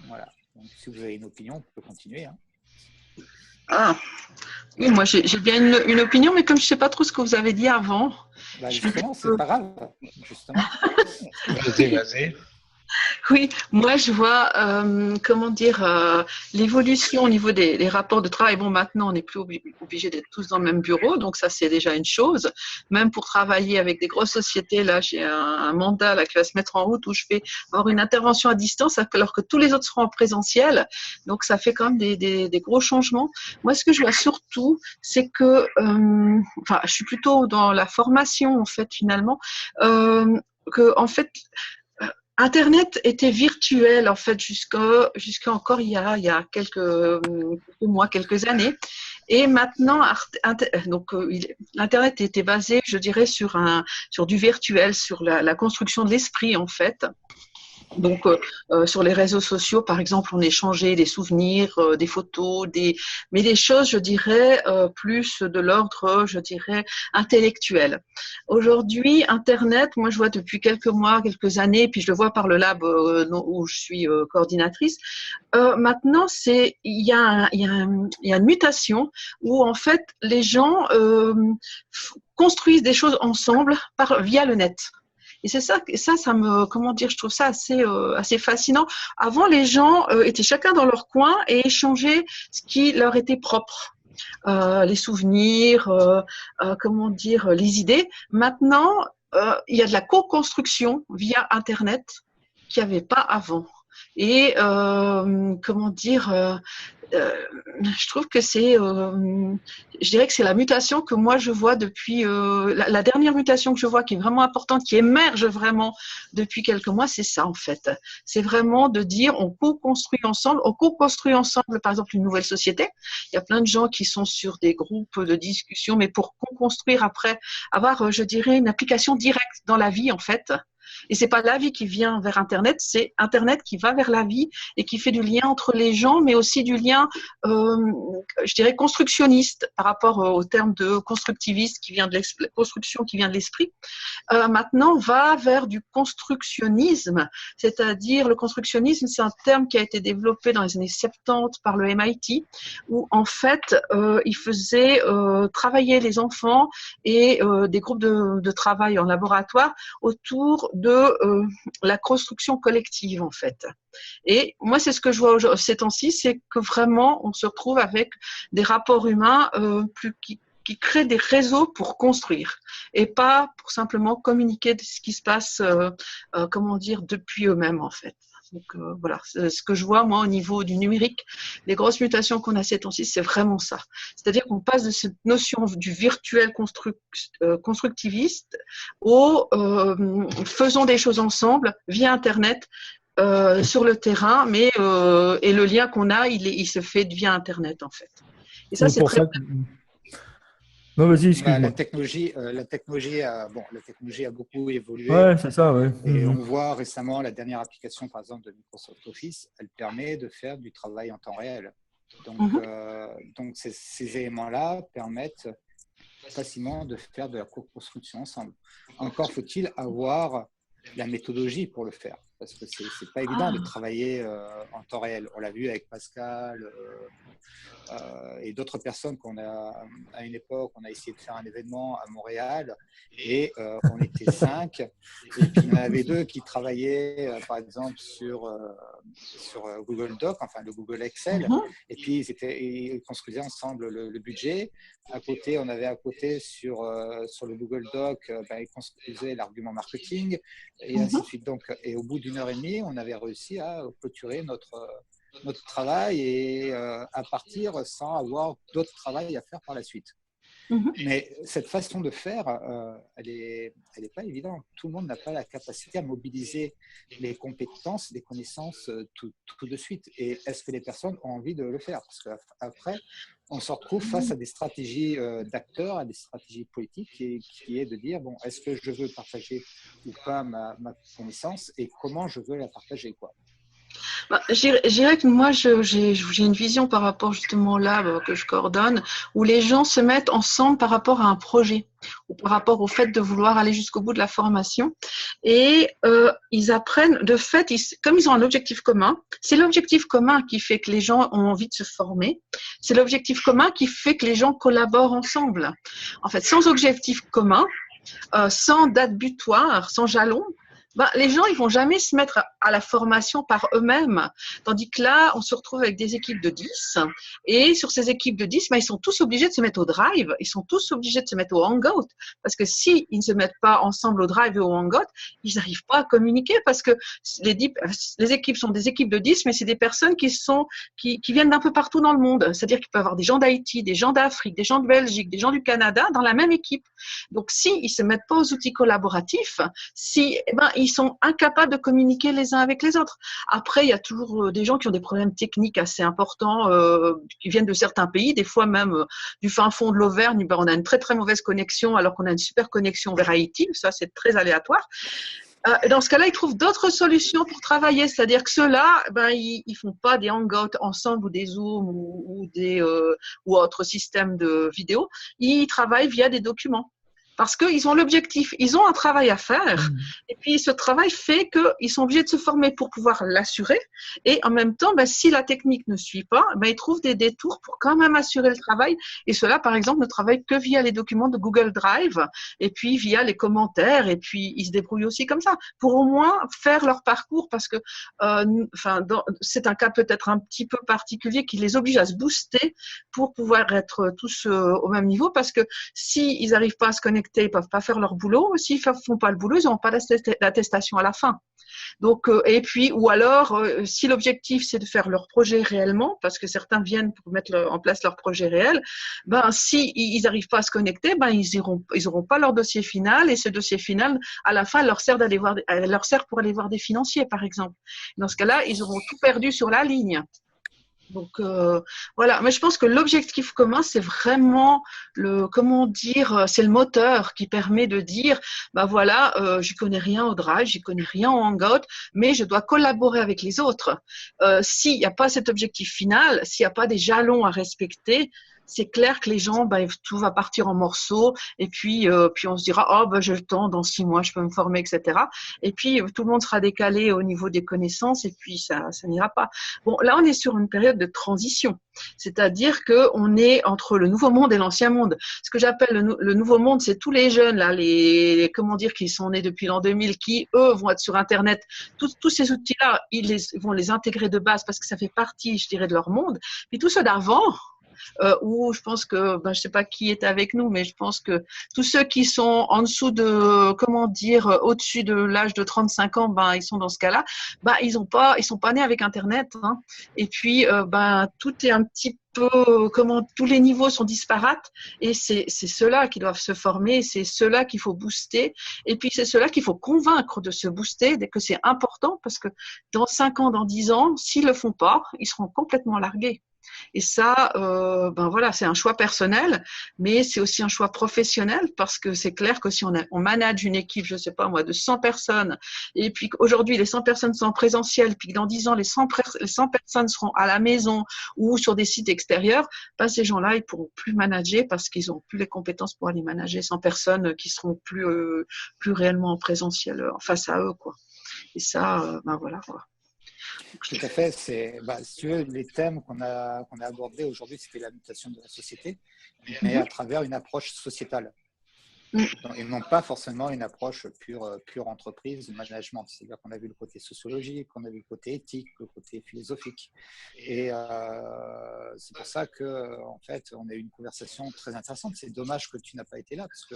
Voilà. Donc, si vous avez une opinion, on peut continuer. Hein. Ah, oui, moi j'ai bien une opinion, mais comme je ne sais pas trop ce que vous avez dit avant. Bah, justement, c'est pas grave. Justement. Vas-y. Oui, moi je vois, comment dire, l'évolution au niveau des rapports de travail. Bon, maintenant on n'est plus obligé d'être tous dans le même bureau, donc ça c'est déjà une chose. Même pour travailler avec des grosses sociétés, là j'ai un mandat là, qui va se mettre en route où je vais avoir une intervention à distance alors que tous les autres seront en présentiel. Donc ça fait quand même des gros changements. Moi ce que je vois surtout, c'est que, enfin je suis plutôt dans la formation en fait finalement, que en fait Internet était virtuel en fait jusqu'à encore il y a quelques mois, quelques années. Et maintenant, donc l'Internet était basé, je dirais, sur du virtuel, sur la construction de l'esprit en fait. Donc, sur les réseaux sociaux, par exemple, on échangeait des souvenirs, des photos, mais des choses, je dirais, plus de l'ordre, je dirais, intellectuel. Aujourd'hui, Internet, moi, je vois depuis quelques mois, quelques années, puis je le vois par le lab où je suis coordinatrice. Maintenant, il y a une mutation où, en fait, les gens construisent des choses ensemble via le net. Et c'est ça me, comment dire, je trouve ça assez fascinant. Avant, les gens étaient chacun dans leur coin et échangeaient ce qui leur était propre. Les souvenirs, comment dire, les idées. Maintenant, il y a de la co-construction via Internet qu'il n'y avait pas avant. Et comment dire, je trouve que je dirais que c'est la mutation que moi je vois depuis, la dernière mutation que je vois qui est vraiment importante, qui émerge vraiment depuis quelques mois, c'est ça en fait. C'est vraiment de dire on co-construit ensemble, par exemple une nouvelle société. Il y a plein de gens qui sont sur des groupes de discussion, mais pour co-construire après, avoir, je dirais, une application directe dans la vie en fait. Et c'est pas la vie qui vient vers Internet, c'est Internet qui va vers la vie et qui fait du lien entre les gens, mais aussi du lien, je dirais, constructionniste par rapport au terme de constructiviste qui vient de construction qui vient de l'esprit. Maintenant, on va vers du constructionnisme, c'est-à-dire le constructionnisme, c'est un terme qui a été développé dans les années 70 par le MIT, où en fait, il faisait travailler les enfants et des groupes de travail en laboratoire autour de la construction collective en fait. Et moi, c'est ce que je vois ces temps-ci, c'est que vraiment, on se retrouve avec des rapports humains qui créent des réseaux pour construire et pas pour simplement communiquer de ce qui se passe, comment dire, depuis eux-mêmes en fait. Donc voilà, c'est ce que je vois moi au niveau du numérique. Les grosses mutations qu'on a ces temps-ci, c'est vraiment ça. C'est-à-dire qu'on passe de cette notion du virtuel constructiviste au faisons des choses ensemble via Internet sur le terrain, mais et le lien qu'on a, il se fait via Internet en fait. Et ça, c'est très. Non, vas-y, excuse-moi. La technologie a beaucoup évolué. Ouais, c'est ça, ouais. Et on voit récemment la dernière application, par exemple, de Microsoft Office, elle permet de faire du travail en temps réel. Donc ces éléments-là permettent facilement de faire de la co-construction ensemble. Encore faut-il avoir la méthodologie pour le faire, parce que c'est pas évident de travailler en temps réel. On l'a vu avec Pascal et d'autres personnes à une époque, on a essayé de faire un événement à Montréal et on était 5 et puis il y en avait 2 qui travaillaient par exemple sur Google Doc, enfin le Google Excel, et puis ils construisaient ensemble le budget. À côté, on avait sur le Google Doc, ils construisaient l'argument marketing et ainsi de suite. Donc, et au bout d'1h30, on avait réussi à clôturer notre travail et à partir sans avoir d'autres travail à faire par la suite. Mais cette façon de faire, elle est pas évidente. Tout le monde n'a pas la capacité à mobiliser les compétences, les connaissances tout de suite. Et est-ce que les personnes ont envie de le faire? Parce qu'après, on se retrouve face à des stratégies d'acteurs, à des stratégies politiques qui est de dire, bon, est-ce que je veux partager ou pas ma connaissance et comment je veux la partager, quoi. Je dirais que moi, j'ai une vision par rapport justement là que je coordonne, où les gens se mettent ensemble par rapport à un projet ou par rapport au fait de vouloir aller jusqu'au bout de la formation. Et ils apprennent, de fait, comme ils ont un objectif commun, c'est l'objectif commun qui fait que les gens ont envie de se former. C'est l'objectif commun qui fait que les gens collaborent ensemble. En fait, sans objectif commun, sans date butoir, sans jalon, les gens ils vont jamais se mettre à la formation par eux-mêmes. Tandis que là, on se retrouve avec des équipes de 10 et sur ces équipes de 10, ils sont tous obligés de se mettre au drive, ils sont tous obligés de se mettre au hangout parce que si ils ne se mettent pas ensemble au drive et au hangout, ils n'arrivent pas à communiquer parce que les équipes sont des équipes de 10, mais c'est des personnes qui viennent d'un peu partout dans le monde. C'est-à-dire qu'il peut y avoir des gens d'Haïti, des gens d'Afrique, des gens de Belgique, des gens du Canada dans la même équipe. Donc, si ils se mettent pas aux outils collaboratifs, ils sont incapables de communiquer les uns avec les autres. Après, il y a toujours des gens qui ont des problèmes techniques assez importants, qui viennent de certains pays, des fois même du fin fond de l'Auvergne, on a une très très mauvaise connexion alors qu'on a une super connexion vers Haïti, ça c'est très aléatoire. Dans ce cas-là, ils trouvent d'autres solutions pour travailler, c'est-à-dire que ceux-là, ils font pas des hangouts ensemble ou des Zooms ou autres systèmes de vidéo, ils travaillent via des documents. Parce qu'ils ont l'objectif, ils ont un travail à faire, et puis ce travail fait qu'ils sont obligés de se former pour pouvoir l'assurer, et en même temps, si la technique ne suit pas, ils trouvent des détours pour quand même assurer le travail, et cela, par exemple, ne travaille que via les documents de Google Drive, et puis via les commentaires, et puis ils se débrouillent aussi comme ça, pour au moins faire leur parcours, parce que c'est un cas peut-être un petit peu particulier qui les oblige à se booster pour pouvoir être tous au même niveau, parce que s'ils n'arrivent pas à se connecter, ils peuvent pas faire leur boulot. S'ils font pas le boulot, ils n'auront pas l'attestation à la fin. Donc, et puis, ou alors, si l'objectif c'est de faire leur projet réellement, parce que certains viennent pour mettre en place leur projet réel, si ils n'arrivent pas à se connecter, ils auront pas leur dossier final, et ce dossier final, à la fin, leur sert pour aller voir des financiers, par exemple. Dans ce cas-là, ils auront tout perdu sur la ligne. Donc voilà, mais je pense que l'objectif commun, c'est vraiment c'est le moteur qui permet de dire, je connais rien au Drive, je connais rien au Hangout, mais je dois collaborer avec les autres. S'il n'y a pas cet objectif final, s'il n'y a pas des jalons à respecter, c'est clair que les gens, tout va partir en morceaux, et puis on se dira, j'ai le temps, dans 6 mois, je peux me former, etc. Et puis tout le monde sera décalé au niveau des connaissances, et puis ça n'ira pas. Bon, là, on est sur une période de transition, c'est-à-dire que on est entre le nouveau monde et l'ancien monde. Ce que j'appelle le nouveau monde, c'est tous les jeunes là, qui sont nés depuis l'an 2000, qui eux vont être sur Internet. Tous ces outils-là, ils vont les intégrer de base parce que ça fait partie, je dirais, de leur monde. Puis tous ceux d'avant, où je pense que, je sais pas qui est avec nous, mais je pense que tous ceux qui sont en dessous de, au-dessus de l'âge de 35 ans, ils sont dans ce cas-là, ils sont pas nés avec Internet, hein. Et puis, tout est un petit peu, tous les niveaux sont disparates, et c'est ceux-là qui doivent se former, c'est ceux-là qu'il faut booster, et puis c'est ceux-là qu'il faut convaincre de se booster, dès que c'est important, parce que dans 5 ans, dans 10 ans, s'ils le font pas, ils seront complètement largués. Et ça, c'est un choix personnel, mais c'est aussi un choix professionnel, parce que c'est clair que si on manage une équipe, je sais pas moi, de 100 personnes, et puis qu'aujourd'hui les 100 personnes sont en présentiel, puis que dans 10 ans les 100 personnes seront à la maison ou sur des sites extérieurs, ces gens-là, ils pourront plus manager parce qu'ils n'ont plus les compétences pour aller manager 100 personnes qui seront plus réellement en présentiel face à eux, quoi. Et ça, voilà. Tout à fait. Si tu veux, les thèmes qu'on a abordés aujourd'hui, c'était la mutation de la société, mais à travers une approche sociétale. Et non pas forcément une approche pure entreprise, management. C'est-à-dire qu'on a vu le côté sociologique, on a vu le côté éthique, le côté philosophique. Et c'est pour ça qu'en fait, on a eu une conversation très intéressante. C'est dommage que tu n'as pas été là, parce que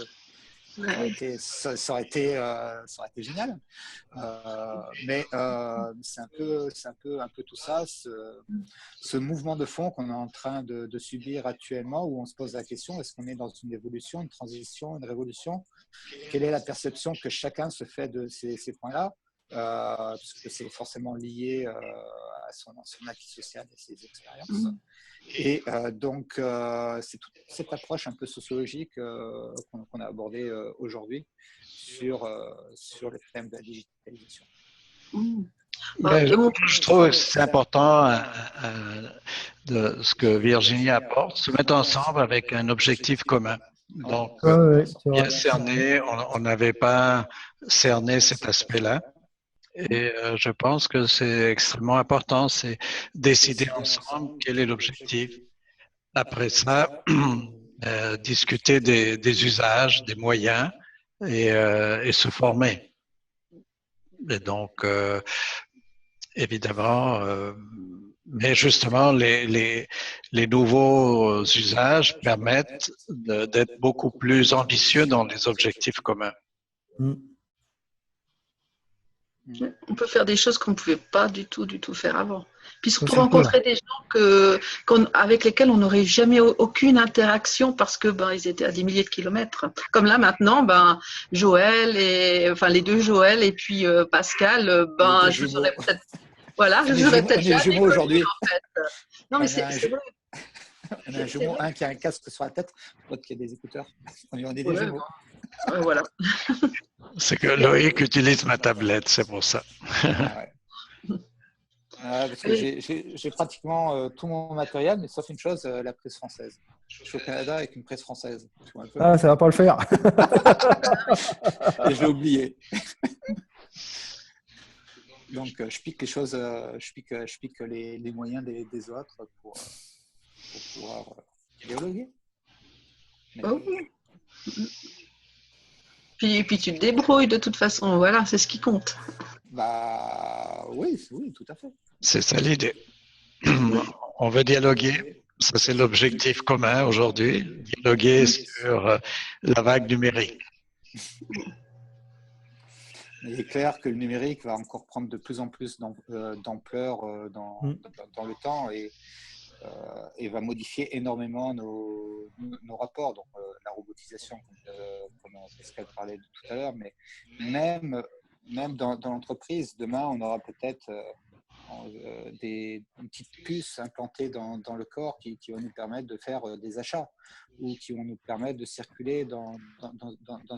ça aurait été génial, mais c'est un peu tout ça, ce mouvement de fond qu'on est en train de subir actuellement, où on se pose la question, est-ce qu'on est dans une évolution, une transition, une révolution? Quelle est la perception que chacun se fait de ces points-là, parce que c'est forcément lié à son acquis social et ses expériences. Et donc, c'est toute cette approche un peu sociologique qu'on a abordée aujourd'hui sur le thème de la digitalisation. Mais De mon je trouve que c'est important de ce que Virginie apporte, se mettre ensemble avec un objectif commun. Donc, Ouais, c'est bien vrai. cerné, on n'avait pas cerné cet aspect-là. Et je pense que c'est extrêmement important, c'est décider ensemble quel est l'objectif. Après ça, discuter des usages, des moyens et se former. Et donc, évidemment, mais justement, les nouveaux usages permettent d'être beaucoup plus ambitieux dans les objectifs communs. On peut faire des choses qu'on ne pouvait pas du tout faire avant. Puis Ça, surtout c'est rencontrer des gens avec lesquels on n'aurait jamais aucune interaction parce que ils étaient à des milliers de kilomètres. Comme là maintenant, Joël enfin les deux Joël et puis Pascal, je vous aurais peut-être je vous aurais peut-être jamais jumeaux aujourd'hui. En fait. Non mais c'est vrai. On a un jumeau, un qui a un casque sur la tête, l'autre qui a des écouteurs. On est des jumeaux. Voilà. C'est que Loïc utilise ma tablette, c'est pour ça. Parce que j'ai pratiquement tout mon matériel, mais sauf une chose, la presse française. Je suis au Canada avec une presse française. Ah, ça va pas le faire. Et j'ai oublié. Donc, je pique les choses, je pique les moyens des autres pour pouvoir dialoguer. Puis tu te débrouilles de toute façon, voilà, c'est ce qui compte. Oui, tout à fait. C'est ça l'idée. On veut dialoguer, ça c'est l'objectif commun aujourd'hui, dialoguer sur la vague numérique. Il est clair que le numérique va encore prendre de plus en plus d'ampleur dans le temps et va modifier énormément nos rapports. Donc, la robotisation, comme Pascal parlait de tout à l'heure, mais même dans l'entreprise, demain, on aura peut-être une petite puce implantée dans le corps qui va nous permettre de faire des achats ou qui vont nous permettre de circuler dans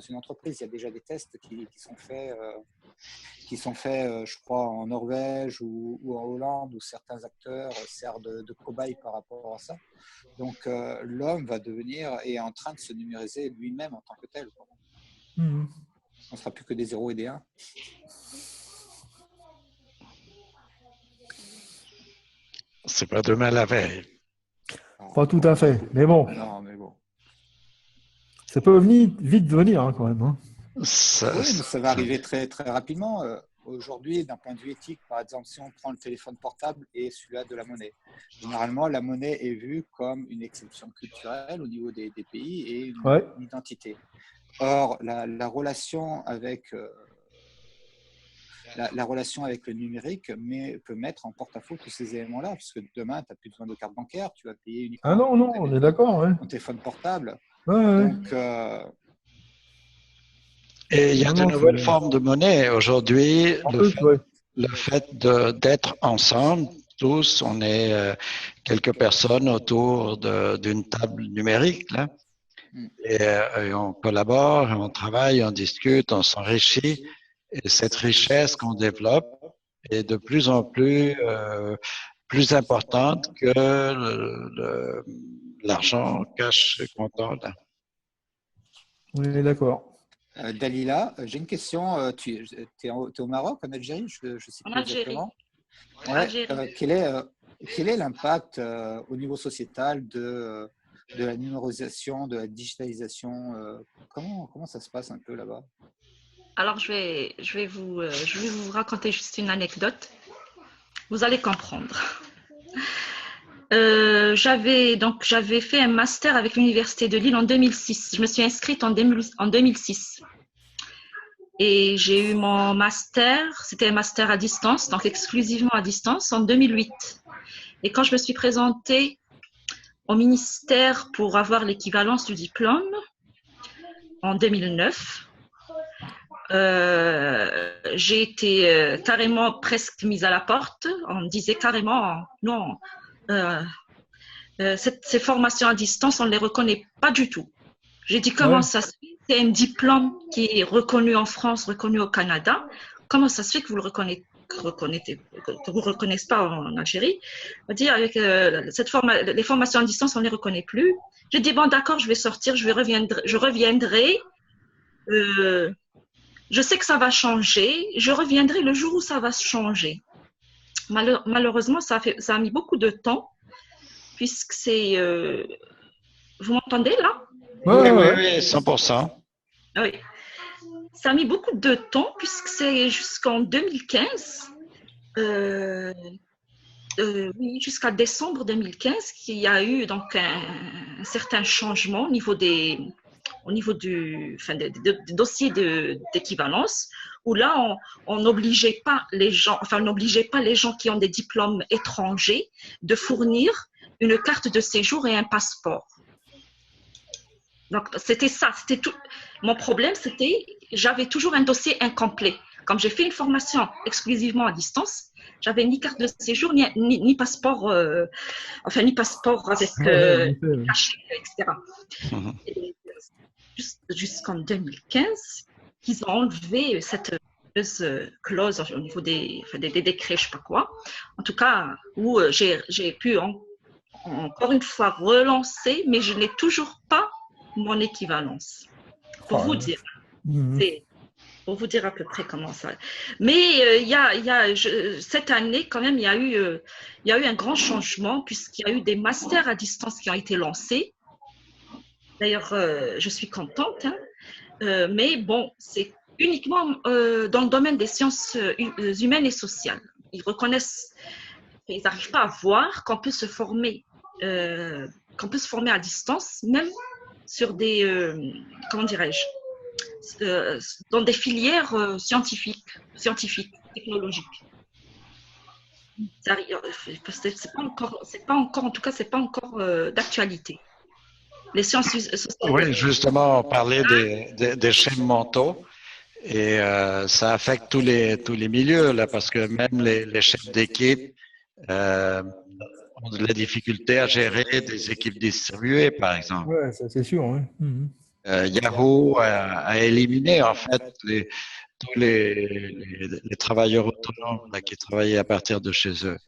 une entreprise. Il y a déjà des tests qui sont faits, je crois, en Norvège ou en Hollande, où certains acteurs servent de cobayes par rapport à ça. Donc, l'homme est en train de se numériser lui-même en tant que tel. On ne sera plus que des 0 et des 1. C'est pas demain la veille. Pas tout à fait, mais bon. Non, mais bon. Ça peut vite venir quand même. Ça va arriver très, très rapidement. Aujourd'hui, d'un point de vue éthique, par exemple, si on prend le téléphone portable et celui-là de la monnaie, généralement, la monnaie est vue comme une exception culturelle au niveau des pays et une identité. Or, la relation avec le numérique peut mettre en porte-à-faux tous ces éléments-là, parce que demain, tu n'as plus besoin de carte bancaire, tu vas payer uniquement on est d'accord. ton téléphone portable. Donc, et il y a de nouvelles formes de monnaie. Aujourd'hui, le fait d'être ensemble, tous, on est quelques personnes autour d'une table numérique, là, et on collabore, on travaille, on discute, on s'enrichit. Et cette richesse qu'on développe est de plus en plus importante que l'argent cash comptant. Là. On est d'accord. Dalila, j'ai une question. Tu es au Maroc, en Algérie? Je ne sais plus exactement. Quel est l'impact au niveau sociétal de la numérisation, de la digitalisation? Comment ça se passe un peu là-bas? Alors, je vais vous raconter juste une anecdote. Vous allez comprendre. J'avais fait un master avec l'Université de Lille en 2006. Je me suis inscrite en 2006. Et j'ai eu mon master, c'était un master à distance, donc exclusivement à distance, en 2008. Et quand je me suis présentée au ministère pour avoir l'équivalence du diplôme, en 2009, j'ai été carrément presque mise à la porte. On me disait carrément non, ces formations à distance, on ne les reconnaît pas du tout. J'ai dit comment ça se fait? C'est un diplôme qui est reconnu en France, reconnu au Canada. Comment ça se fait que vous ne le reconnaissez que vous reconnaissez pas en Algérie, on dit avec les formations à distance, on les reconnaît plus. J'ai dit bon d'accord, je vais sortir, je reviendrai. Je sais que ça va changer. Je reviendrai le jour où ça va changer. Malheureusement, ça a mis beaucoup de temps, puisque c'est. Vous m'entendez là? Oui, 100%. Oui. Ça a mis beaucoup de temps, puisque c'est jusqu'en 2015, oui, jusqu'à décembre 2015, qu'il y a eu donc un certain changement au niveau des dossiers d'équivalence, où là, on n'obligeait pas les gens, qui ont des diplômes étrangers de fournir une carte de séjour et un passeport. Donc, c'était ça. C'était tout. Mon problème, j'avais toujours un dossier incomplet. Comme j'ai fait une formation exclusivement à distance, j'avais ni carte de séjour, ni passeport, ni passeport avec cachet, etc. Et jusqu'en 2015, ils ont enlevé cette clause au niveau des décrets, je ne sais pas quoi. En tout cas, où j'ai pu encore une fois relancer, mais je n'ai toujours pas mon équivalence. Pour vous dire. Pour vous dire à peu près comment ça. Mais cette année, quand même, il y a eu un grand changement, puisqu'il y a eu des masters à distance qui ont été lancés. D'ailleurs, je suis contente. Mais bon, c'est uniquement dans le domaine des sciences humaines et sociales. Ils n'arrivent pas à voir qu'on peut se former à distance, même sur des, dans des filières scientifiques, technologiques. C'est pas encore d'actualité. Les sciences sociales. Oui, justement, on parlait des schèmes mentaux et ça affecte tous les milieux là, parce que même les chefs d'équipe ont de la difficulté à gérer des équipes distribuées, par exemple. Oui, ça c'est sûr. Oui. Yahoo a éliminé en fait tous les travailleurs autonomes là, qui travaillaient à partir de chez eux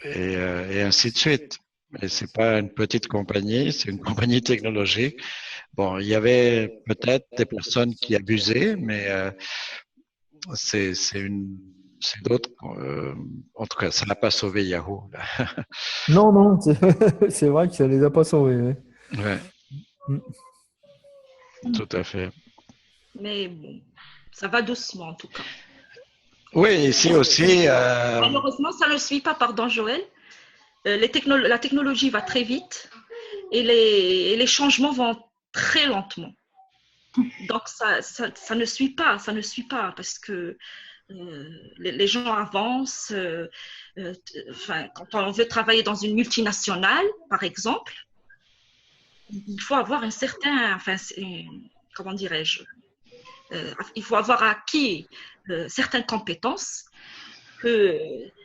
et ainsi de suite. Et c'est pas une petite compagnie, c'est une compagnie technologique. Bon, il y avait peut-être des personnes qui abusaient, mais c'est d'autres. En tout cas, ça n'a pas sauvé Yahoo. Non, c'est vrai que ça les a pas sauvés. Ouais. Tout à fait. Mais bon, ça va doucement en tout cas. Oui, ici aussi. Malheureusement, ça ne suit pas, pardon Joël. La technologie va très vite et les changements vont très lentement. Donc ça ne suit pas, parce que les gens avancent. Quand on veut travailler dans une multinationale, par exemple, il faut avoir un certain, comment dirais-je, il faut avoir acquis certaines compétences que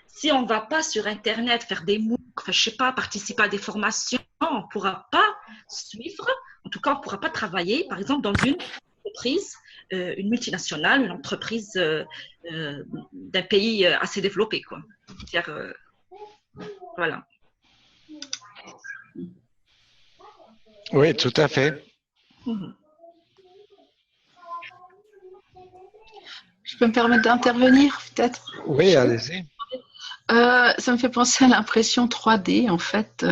si on ne va pas sur Internet faire des MOOC, je ne sais pas, participer à des formations, on ne pourra pas suivre, en tout cas, on ne pourra pas travailler, par exemple, dans une entreprise, une multinationale, une entreprise d'un pays assez développé, quoi. C'est-à-dire, voilà. Oui, tout à fait. Je peux me permettre d'intervenir, peut-être? Oui, allez-y. Ça me fait penser à l'impression 3D, en fait,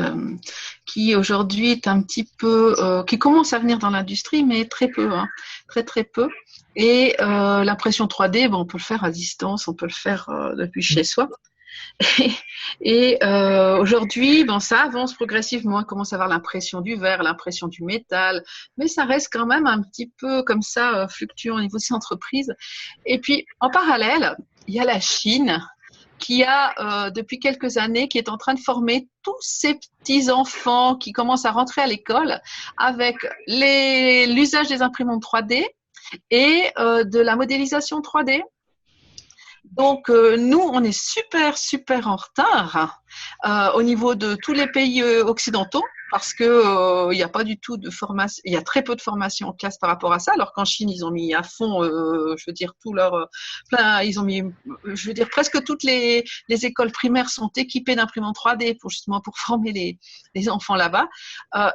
qui aujourd'hui est un petit peu, qui commence à venir dans l'industrie, mais très peu, hein, très peu. Et l'impression 3D, on peut le faire à distance, on peut le faire depuis chez soi. Et aujourd'hui, ça avance progressivement. On commence à avoir l'impression du verre, l'impression du métal, mais ça reste quand même un petit peu comme ça, fluctuant au niveau de ces entreprises. Et puis, en parallèle, il y a la Chine qui a, depuis quelques années, qui est en train de former tous ces petits-enfants qui commencent à rentrer à l'école avec l'usage des imprimantes 3D et de la modélisation 3D. Donc, nous, on est super, super en retard au niveau de tous les pays occidentaux parce que il n'y a pas du tout de formation, il y a très peu de formation en classe par rapport à ça, alors qu'en Chine, ils ont mis à fond, je veux dire, tout leur, ils ont mis, je veux dire, presque toutes les écoles primaires sont équipées d'imprimantes 3D justement pour former les enfants là-bas.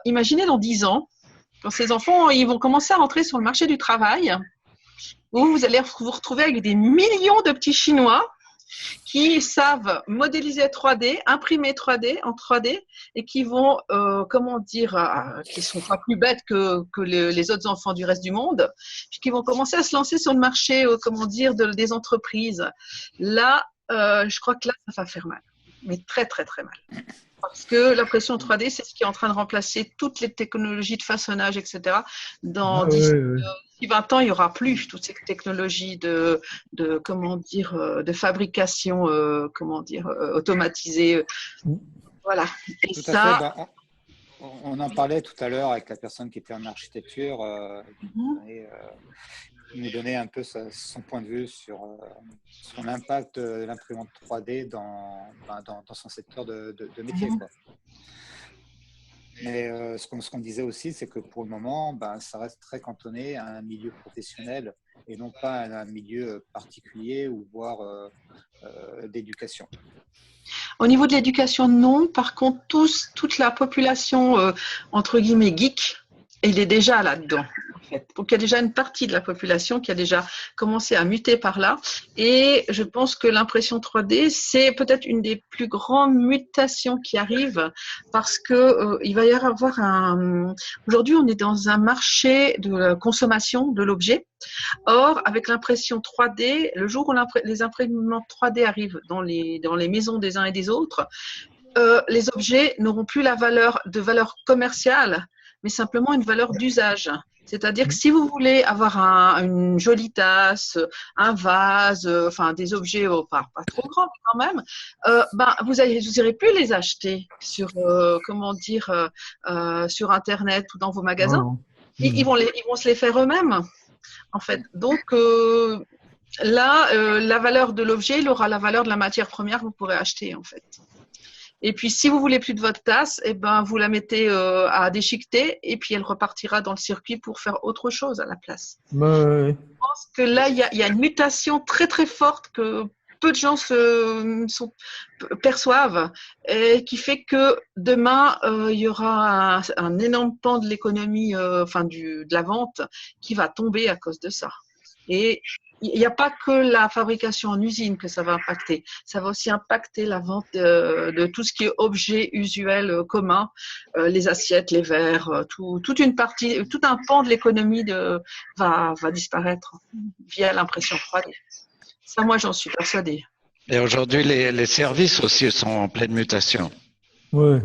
Imaginez dans 10 ans, quand ces enfants, ils vont commencer à rentrer sur le marché du travail, vous allez vous retrouver avec des millions de petits Chinois qui savent modéliser 3D, imprimer 3D en 3D et qui vont, qui sont pas plus bêtes que les autres enfants du reste du monde, qui vont commencer à se lancer sur le marché, des entreprises. Là, je crois que là, ça va faire mal, mais très, très, très mal. Parce que l'impression 3D, c'est ce qui est en train de remplacer toutes les technologies de façonnage, etc. Dans 20 ans, il n'y aura plus toutes ces technologies de fabrication, automatisée. Voilà. Et tout ça. À fait. On en parlait tout à l'heure avec la personne qui était en architecture. Il nous donnait un peu son point de vue sur l'impact de l'imprimante 3D dans son secteur de métier, quoi. Mais ce qu'on disait aussi, c'est que pour le moment, ça reste très cantonné à un milieu professionnel et non pas à un milieu particulier ou voire d'éducation. Au niveau de l'éducation, non. Par contre, toute la population, entre guillemets, geek, elle est déjà là-dedans. En fait. Donc, il y a déjà une partie de la population qui a déjà commencé à muter par là. Et je pense que l'impression 3D, c'est peut-être une des plus grandes mutations qui arrivent parce que il va y avoir aujourd'hui, on est dans un marché de la consommation de l'objet. Or, avec l'impression 3D, le jour où les imprimantes 3D arrivent dans les maisons des uns et des autres, les objets n'auront plus la valeur commerciale, mais simplement une valeur d'usage. C'est-à-dire que si vous voulez avoir une jolie tasse, un vase, des objets pas trop grands mais quand même, vous n'irez plus les acheter sur sur Internet ou dans vos magasins. Ils vont se les faire eux-mêmes, en fait. Donc là, la valeur de l'objet, il aura la valeur de la matière première que vous pourrez acheter, en fait. Et puis, si vous voulez plus de votre tasse, vous la mettez à déchiqueter et puis elle repartira dans le circuit pour faire autre chose à la place. Je pense que là, il y a une mutation très, très forte que peu de gens perçoivent et qui fait que demain, il y aura un énorme pan de l'économie, de la vente qui va tomber à cause de ça. Et il n'y a pas que la fabrication en usine que ça va impacter. Ça va aussi impacter la vente de tout ce qui est objet usuel commun, les assiettes, les verres, tout un pan de l'économie va disparaître via l'impression 3D. Ça, moi, j'en suis persuadée. Et aujourd'hui, les services aussi sont en pleine mutation. Ouais.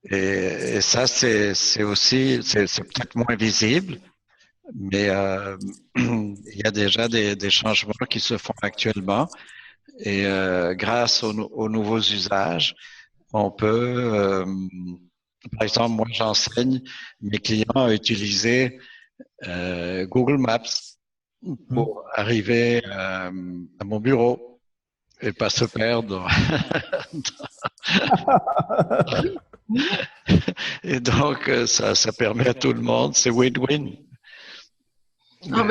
Et ça, c'est peut-être moins visible. Mais il y a déjà des changements qui se font actuellement et grâce aux nouveaux usages, on peut, par exemple, moi j'enseigne mes clients à utiliser Google Maps pour arriver à mon bureau et pas se perdre. Et donc, ça permet à tout le monde, c'est win-win.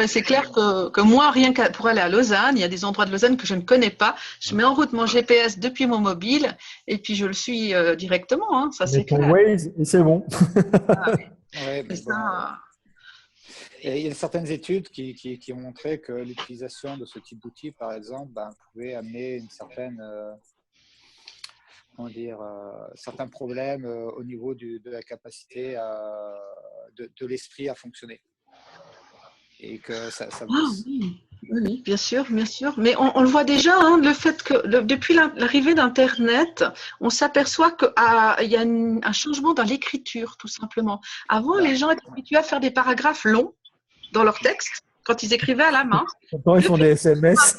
C'est clair que moi, rien que pour aller à Lausanne, il y a des endroits de Lausanne que je ne connais pas. Je mets en route mon GPS depuis mon mobile et puis je le suis directement. Hein, ça, c'est clair. Waze et c'est bon. Et il y a certaines études qui ont montré que l'utilisation de ce type d'outils, par exemple, pouvait amener une certaine, certains problèmes au niveau de la capacité de l'esprit à fonctionner. Et que ça oui, bien sûr. Mais on le voit déjà, hein, le fait que depuis l'arrivée d'Internet, on s'aperçoit qu'il y a un changement dans l'écriture, tout simplement. Avant, les gens étaient habitués à faire des paragraphes longs dans leur texte. quand ils écrivaient à la main. Maintenant, ils font des SMS.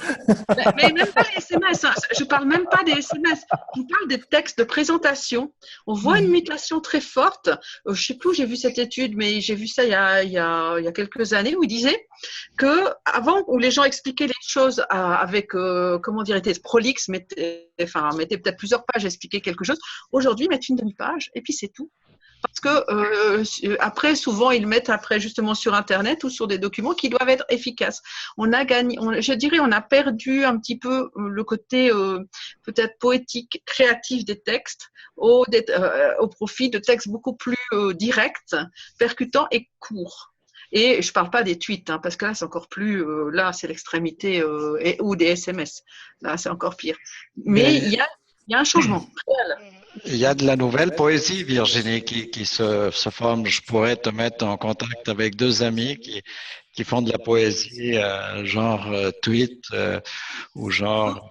Mais même pas les SMS, hein. Je parle même pas des SMS. Je parle des textes de présentation. On voit une mutation très forte. Je sais plus où j'ai vu cette étude, mais j'ai vu ça il y a quelques années où il disait que avant, où les gens expliquaient les choses avec, comment dire, étaient prolixes, mettaient peut-être plusieurs pages, expliquaient quelque chose. Aujourd'hui, ils mettent une demi-page et puis c'est tout. Parce que après, souvent, ils mettent après justement sur Internet ou sur des documents qui doivent être efficaces. On a gagné, je dirais, on a perdu un petit peu le côté peut-être poétique, créatif des textes au profit de textes beaucoup plus directs, percutants et courts. Et je parle pas des tweets, hein, parce que là, c'est encore plus, là, c'est l'extrémité, ou des SMS. Là, c'est encore pire. Mais il y a un changement réel. Il y a de la nouvelle poésie, Virginie, qui se forme. Je pourrais te mettre en contact avec deux amis qui font de la poésie, genre tweet ou genre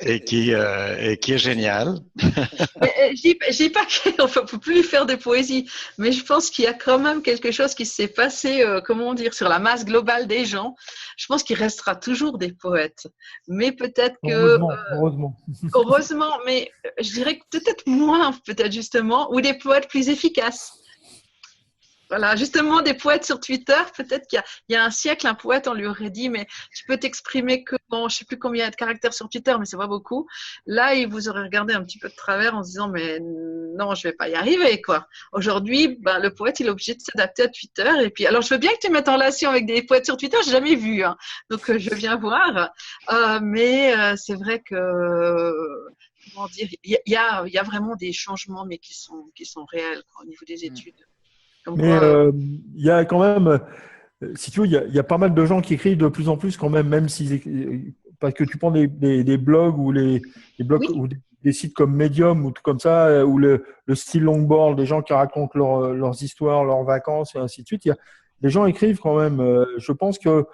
et qui est génial. Je dis pas qu'on ne peut plus faire de poésie, mais je pense qu'il y a quand même quelque chose qui s'est passé, comment dire, sur la masse globale des gens. Je pense qu'il restera toujours des poètes, mais peut-être que heureusement, mais je dirais que peut-être moins, peut-être justement, ou des poètes plus efficaces. Voilà, justement, des poètes sur Twitter, peut-être qu'il y a un siècle, un poète, on lui aurait dit, mais tu peux t'exprimer que, bon, je sais plus combien il y a de caractères sur Twitter, mais c'est pas beaucoup. Là, il vous aurait regardé un petit peu de travers en se disant, mais non, je vais pas y arriver, quoi. Aujourd'hui, le poète, il est obligé de s'adapter à Twitter. Et puis, alors, je veux bien que tu me mettes en relation avec des poètes sur Twitter, j'ai jamais vu, hein. Donc, je viens voir. Mais c'est vrai que, comment dire, il y a vraiment des changements, mais qui sont réels, quoi, au niveau des études. Mais il y a quand même, si tu veux, il y a pas mal de gens qui écrivent de plus en plus quand même parce que tu prends des blogs ou des blogs ou des sites comme Medium ou tout comme ça, ou le style longboard, des gens qui racontent leurs histoires, leurs vacances et ainsi de suite. Il y a des gens écrivent quand même. Je pense que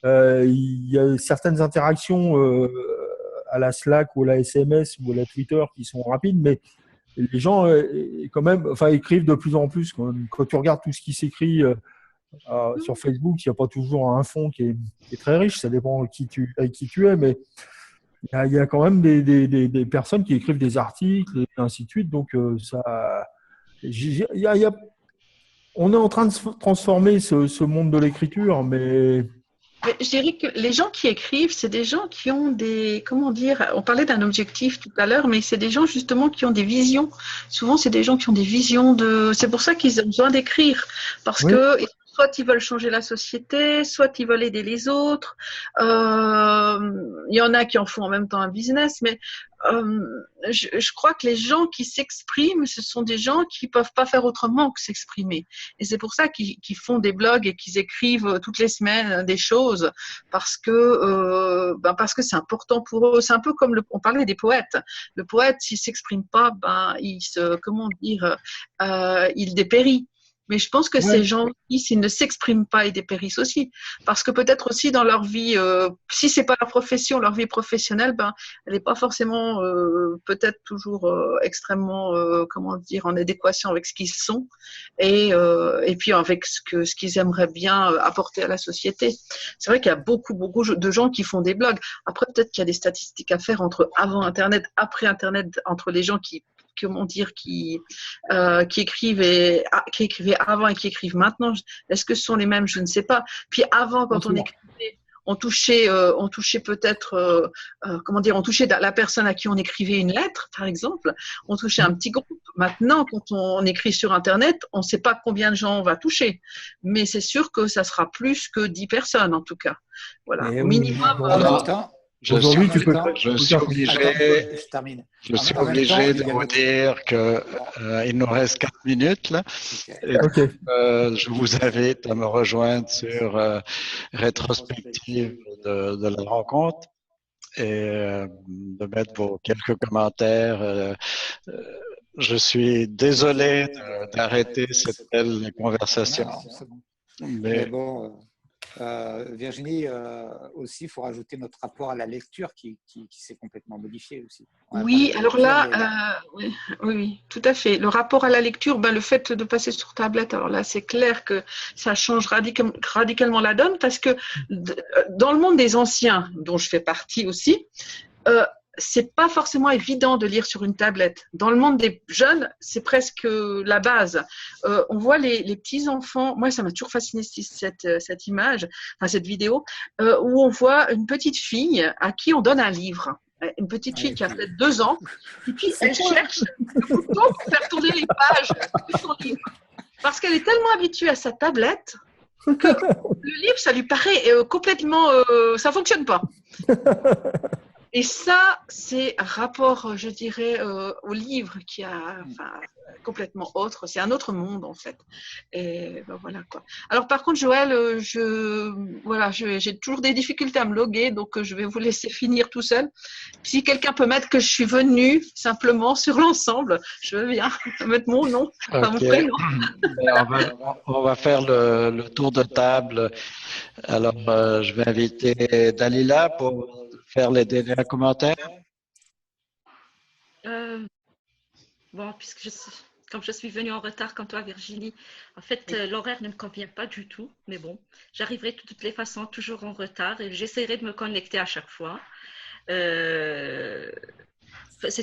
il y a certaines interactions à la Slack ou à la SMS ou à la Twitter qui sont rapides, mais les gens, quand même, écrivent de plus en plus. Quand tu regardes tout ce qui s'écrit sur Facebook, il n'y a pas toujours un fond qui est très riche. Ça dépend avec qui tu es, mais il y a quand même des personnes qui écrivent des articles et ainsi de suite. Donc, on est en train de transformer ce monde de l'écriture, mais je dirais que les gens qui écrivent, c'est des gens qui ont comment dire, on parlait d'un objectif tout à l'heure, mais c'est des gens justement qui ont des visions. Souvent, c'est des gens qui ont des visions c'est pour ça qu'ils ont besoin d'écrire, parce que soit ils veulent changer la société, soit ils veulent aider les autres. Il y en a qui en font en même temps un business, mais je crois que les gens qui s'expriment, ce sont des gens qui peuvent pas faire autrement que s'exprimer. Et c'est pour ça qu'ils font des blogs et qu'ils écrivent toutes les semaines des choses, parce que c'est important pour eux. C'est un peu comme on parlait des poètes. Le poète, s'il s'exprime pas, il dépérit. Mais je pense que ces gens, s'ils ne s'expriment pas, ils dépérissent aussi. Parce que peut-être aussi dans leur vie, si c'est pas leur profession, leur vie professionnelle, elle n'est pas forcément peut-être toujours extrêmement, comment dire, en adéquation avec ce qu'ils sont et puis avec ce qu'ils aimeraient bien apporter à la société. C'est vrai qu'il y a beaucoup de gens qui font des blogs. Après, peut-être qu'il y a des statistiques à faire entre avant Internet, après Internet, entre les gens qui écrivaient avant et qui écrivent maintenant. Est-ce que ce sont les mêmes? Je ne sais pas. Puis avant, quand on écrivait, on touchait peut-être, on touchait la personne à qui on écrivait une lettre, par exemple. On touchait un petit groupe. Maintenant, quand on écrit sur Internet, on ne sait pas combien de gens on va toucher. Mais c'est sûr que ça sera plus que 10 personnes, en tout cas. Voilà. Au minimum. Je suis obligé de vous dire qu'il nous reste 4 minutes là. Okay. Je vous invite à me rejoindre sur rétrospective de la rencontre et de mettre vos quelques commentaires. Je suis désolé d'arrêter cette belle conversation. Non, c'est bon. Mais bon, Virginie, aussi, il faut rajouter notre rapport à la lecture qui s'est complètement modifié aussi. Oui, alors là, oui, tout à fait. Le rapport à la lecture, le fait de passer sur tablette, alors là, c'est clair que ça change radicalement la donne parce que dans le monde des anciens, dont je fais partie aussi, c'est pas forcément évident de lire sur une tablette. Dans le monde des jeunes, c'est presque la base. On voit les petits enfants. Moi, ça m'a toujours fasciné cette image, enfin cette vidéo, où on voit une petite fille à qui on donne un livre. Une petite fille qui a peut-être 2 ans, et puis elle cherche le bouton pour faire tourner les pages de son livre. Parce qu'elle est tellement habituée à sa tablette que le livre, ça lui paraît complètement... ça fonctionne pas. Et ça, c'est un rapport, je dirais, au livre qui a complètement autre. C'est un autre monde, en fait. Et voilà, quoi. Alors, par contre, Joël, j'ai toujours des difficultés à me loguer, donc je vais vous laisser finir tout seul. Si quelqu'un peut mettre que je suis venue simplement sur l'ensemble, je veux bien mettre mon nom, enfin mon prénom. On va faire le tour de table. Alors, je vais inviter Dalila pour faire les derniers commentaires. Bon, comme je suis venue en retard comme toi, Virginie, en fait, l'horaire ne me convient pas du tout. Mais bon, j'arriverai de toutes les façons toujours en retard et j'essaierai de me connecter à chaque fois. C'est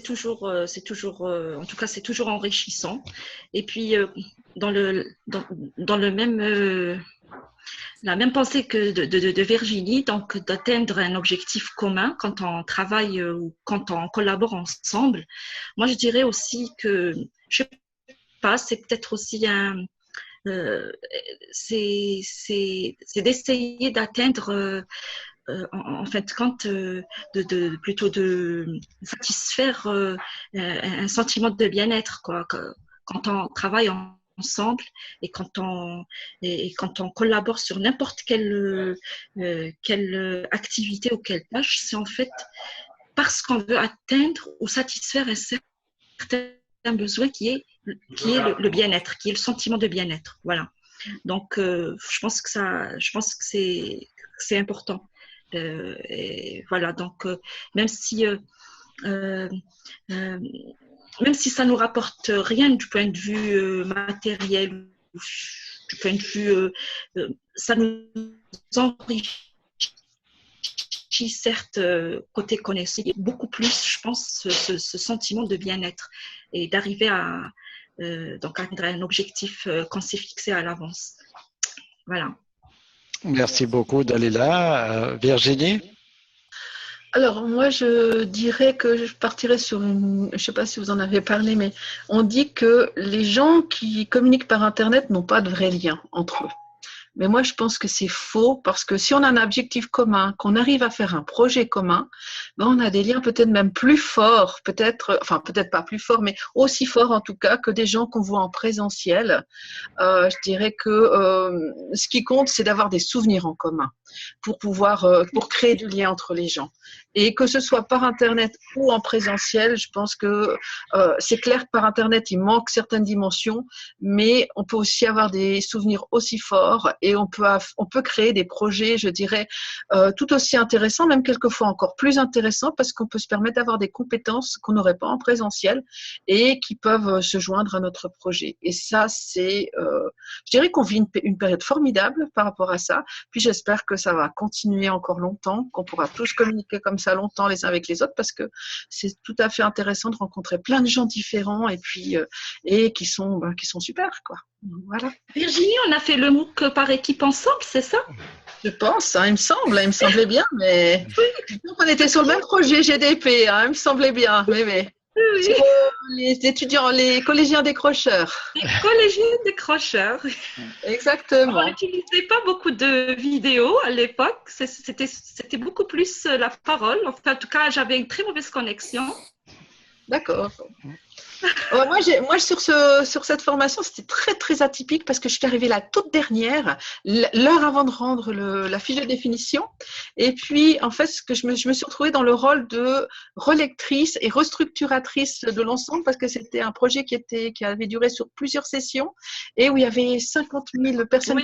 toujours, en tout cas, c'est toujours enrichissant. Et puis, dans le même... la même pensée que de Virginie, donc d'atteindre un objectif commun quand on travaille ou quand on collabore ensemble. Moi, je dirais aussi que, je sais pas, c'est peut-être aussi c'est d'essayer d'atteindre, en fait, plutôt de satisfaire un sentiment de bien-être, quoi, quand on travaille ensemble et quand on collabore sur n'importe quelle activité ou quelle tâche, c'est en fait parce qu'on veut atteindre ou satisfaire un certain besoin qui est le bien-être, qui est le sentiment de bien-être. Voilà. Donc, je pense que c'est important. Et voilà. Donc, même si ça nous rapporte rien du point de vue matériel, du point de vue, ça nous enrichit certes côté connaissance, beaucoup plus, je pense, ce sentiment de bien-être et d'arriver à atteindre un objectif qu'on s'est fixé à l'avance. Voilà. Merci beaucoup, Dalila. Virginie? Alors, moi, je dirais que je partirais sur je ne sais pas si vous en avez parlé, mais on dit que les gens qui communiquent par Internet n'ont pas de vrai lien entre eux. Mais moi, je pense que c'est faux parce que si on a un objectif commun, qu'on arrive à faire un projet commun, on a des liens peut-être même plus forts, peut-être pas plus forts, mais aussi forts en tout cas que des gens qu'on voit en présentiel. Je dirais que ce qui compte, c'est d'avoir des souvenirs en commun pour créer du lien entre les gens. Et que ce soit par Internet ou en présentiel, je pense que c'est clair que par Internet, il manque certaines dimensions, mais on peut aussi avoir des souvenirs aussi forts et on peut créer des projets, je dirais, tout aussi intéressants, même quelquefois encore plus intéressants, parce qu'on peut se permettre d'avoir des compétences qu'on n'aurait pas en présentiel et qui peuvent se joindre à notre projet. Et ça, je dirais qu'on vit une période formidable par rapport à ça. Puis j'espère que ça va continuer encore longtemps, qu'on pourra tous communiquer comme ça longtemps les uns avec les autres, parce que c'est tout à fait intéressant de rencontrer plein de gens différents et puis qui sont super, quoi. Voilà. Virginie, on a fait le MOOC par équipe ensemble, c'est ça? Je pense, il me semblait bien, mais on était sur le même projet GDP, il me semblait bien, mais. Oui. Les étudiants, les collégiens décrocheurs. Les collégiens décrocheurs. Exactement. On n'utilisait pas beaucoup de vidéos à l'époque. C'était beaucoup plus la parole. Enfin, en tout cas, j'avais une très mauvaise connexion. D'accord. Moi, sur cette formation, c'était très, très atypique parce que je suis arrivée la toute dernière, l'heure avant de rendre la fiche de définition. Et puis, en fait, je me suis retrouvée dans le rôle de relectrice et restructuratrice de l'ensemble parce que c'était un projet qui avait duré sur plusieurs sessions et où il y avait 50 000 personnes,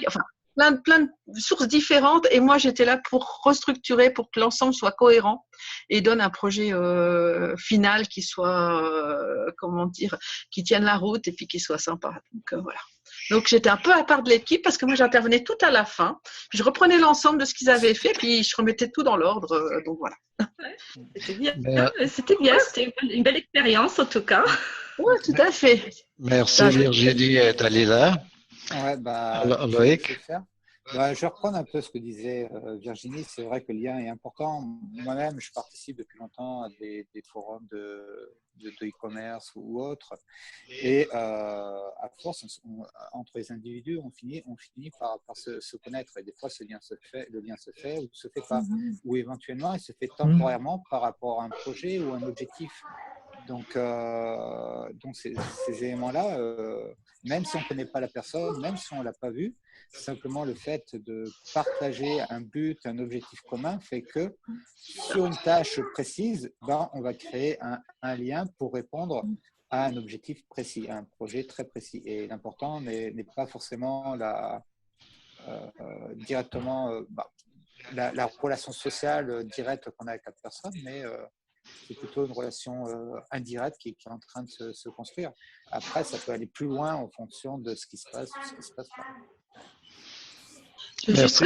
plein de sources différentes. Et moi, j'étais là pour restructurer, pour que l'ensemble soit cohérent et donne un projet final qui soit, comment dire, qui tienne la route et puis qui soit sympa. Donc, voilà. Donc, j'étais un peu à part de l'équipe parce que moi, j'intervenais tout à la fin. Puis, je reprenais l'ensemble de ce qu'ils avaient fait, puis je remettais tout dans l'ordre. Donc, voilà. C'était bien. C'était bien. C'était une belle expérience, en tout cas. Oui, tout à fait. Merci Virginie et Dalila. Ouais, Alors, je Loïc. vais faire. Je vais reprendre un peu ce que disait Virginie. C'est vrai que le lien est important. Moi-même, je participe depuis longtemps à des forums de e-commerce ou autres. Et à force, entre les individus, on finit par se connaître. Et des fois, le lien se fait ou ne se fait pas. Ou éventuellement, il se fait temporairement par rapport à un projet ou un objectif. Donc ces éléments-là, même si on ne connaît pas la personne, même si on ne l'a pas vue, simplement le fait de partager un but, un objectif commun fait que sur une tâche précise, on va créer un lien pour répondre à un objectif précis, à un projet très précis. Et l'important n'est pas forcément directement la relation sociale directe qu'on a avec la personne, mais c'est plutôt une relation indirecte qui est en train de se construire. Après, ça peut aller plus loin en fonction de ce qui se passe ou ce qui ne se passe pas. Merci.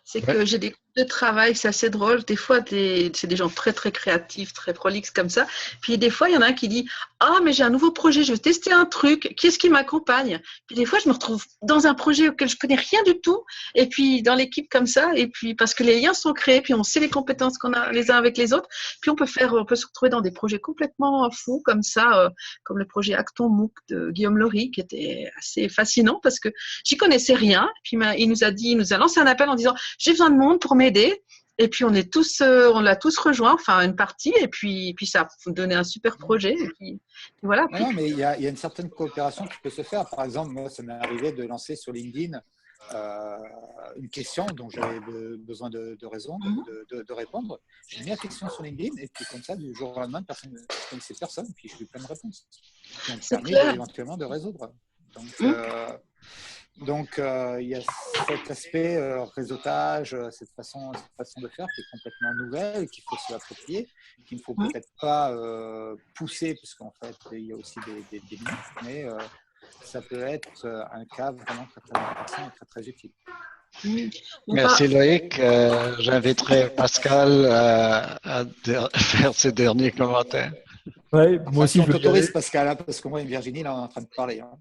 C'est que j'ai des groupes de travail, c'est assez drôle. Des fois, c'est des gens très, très créatifs, très prolixes comme ça. Puis des fois, il y en a un qui dit « Ah, mais j'ai un nouveau projet, je veux tester un truc. Qui est-ce qui m'accompagne ?» Puis des fois, je me retrouve dans un projet auquel je connais rien du tout. Et puis, dans l'équipe comme ça. Et puis, parce que les liens sont créés, puis on sait les compétences qu'on a les uns avec les autres. Puis, on peut se retrouver dans des projets complètement fous comme ça, comme le projet Acton MOOC de Guillaume Laurie, qui était assez fascinant parce que j'y connaissais rien. Puis, il nous a lancé un appel en disant « J'ai besoin de monde pour m'aider ». Et puis, on l'a tous rejoint, enfin, une partie. Et puis ça a donné un super projet. Et puis voilà. Non, mais il y a une certaine coopération qui peut se faire. Par exemple, moi, ça m'est arrivé de lancer sur LinkedIn une question dont j'avais besoin de répondre. J'ai mis la question sur LinkedIn et puis comme ça, du jour au lendemain, personne ne connaissait personne. Puis j'ai eu plein de réponses. Qui ont permis éventuellement de résoudre. Donc, il y a cet aspect réseautage, cette façon de faire qui est complètement nouvelle, qu'il faut se l'approprier, qu'il ne faut peut-être pas pousser, puisqu'en fait, il y a aussi des limites, mais ça peut être un cas vraiment très, très intéressant et très, très utile. Merci Loïc. J'inviterai Pascal à faire ses derniers commentaires. Ouais, moi aussi, on je t'autorise, Pascal, hein, parce que moi et Virginie, là, on est en train de parler. Hein.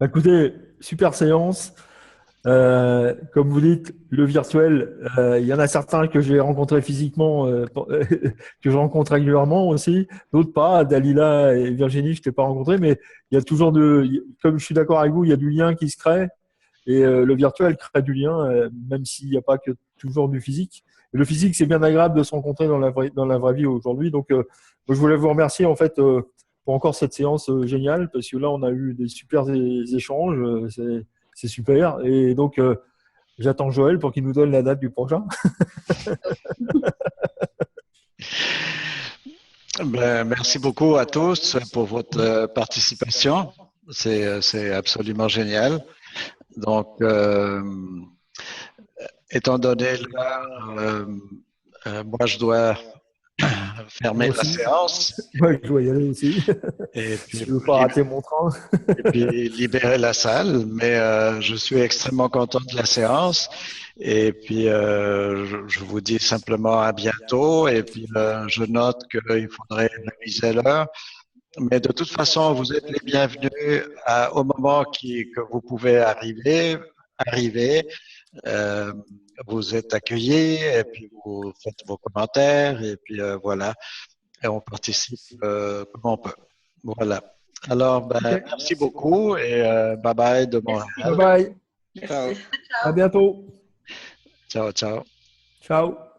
Écoutez, super séance. Comme vous dites, le virtuel, il y en a certains que j'ai rencontrés physiquement, que je rencontre régulièrement aussi, d'autres pas. Dalila et Virginie, je ne t'ai pas rencontré, mais il y a toujours comme je suis d'accord avec vous, il y a du lien qui se crée et le virtuel crée du lien, même s'il n'y a pas que toujours du physique. Et le physique, c'est bien agréable de se rencontrer dans la vraie vie aujourd'hui. Donc, je voulais vous remercier en fait pour encore cette séance géniale parce que là, on a eu des super échanges. C'est super. Et donc, j'attends Joël pour qu'il nous donne la date du prochain. Merci beaucoup à tous pour votre participation. C'est absolument génial. Donc, étant donné l'heure, moi, je dois fermer la séance. Oui, je dois y aller aussi. Et puis, je ne veux pas rater mon train. Et puis libérer la salle. Mais je suis extrêmement content de la séance. Et puis, je vous dis simplement à bientôt. Et puis, je note qu'il faudrait réviser l'heure. Mais de toute façon, vous êtes les bienvenus au moment que vous pouvez arriver. Vous êtes accueillis et puis vous faites vos commentaires et puis voilà. Et on participe comme on peut. Voilà. Alors, merci beaucoup et bye bye de Montréal. Bye bye. Ciao. À bientôt. Ciao, ciao. Ciao.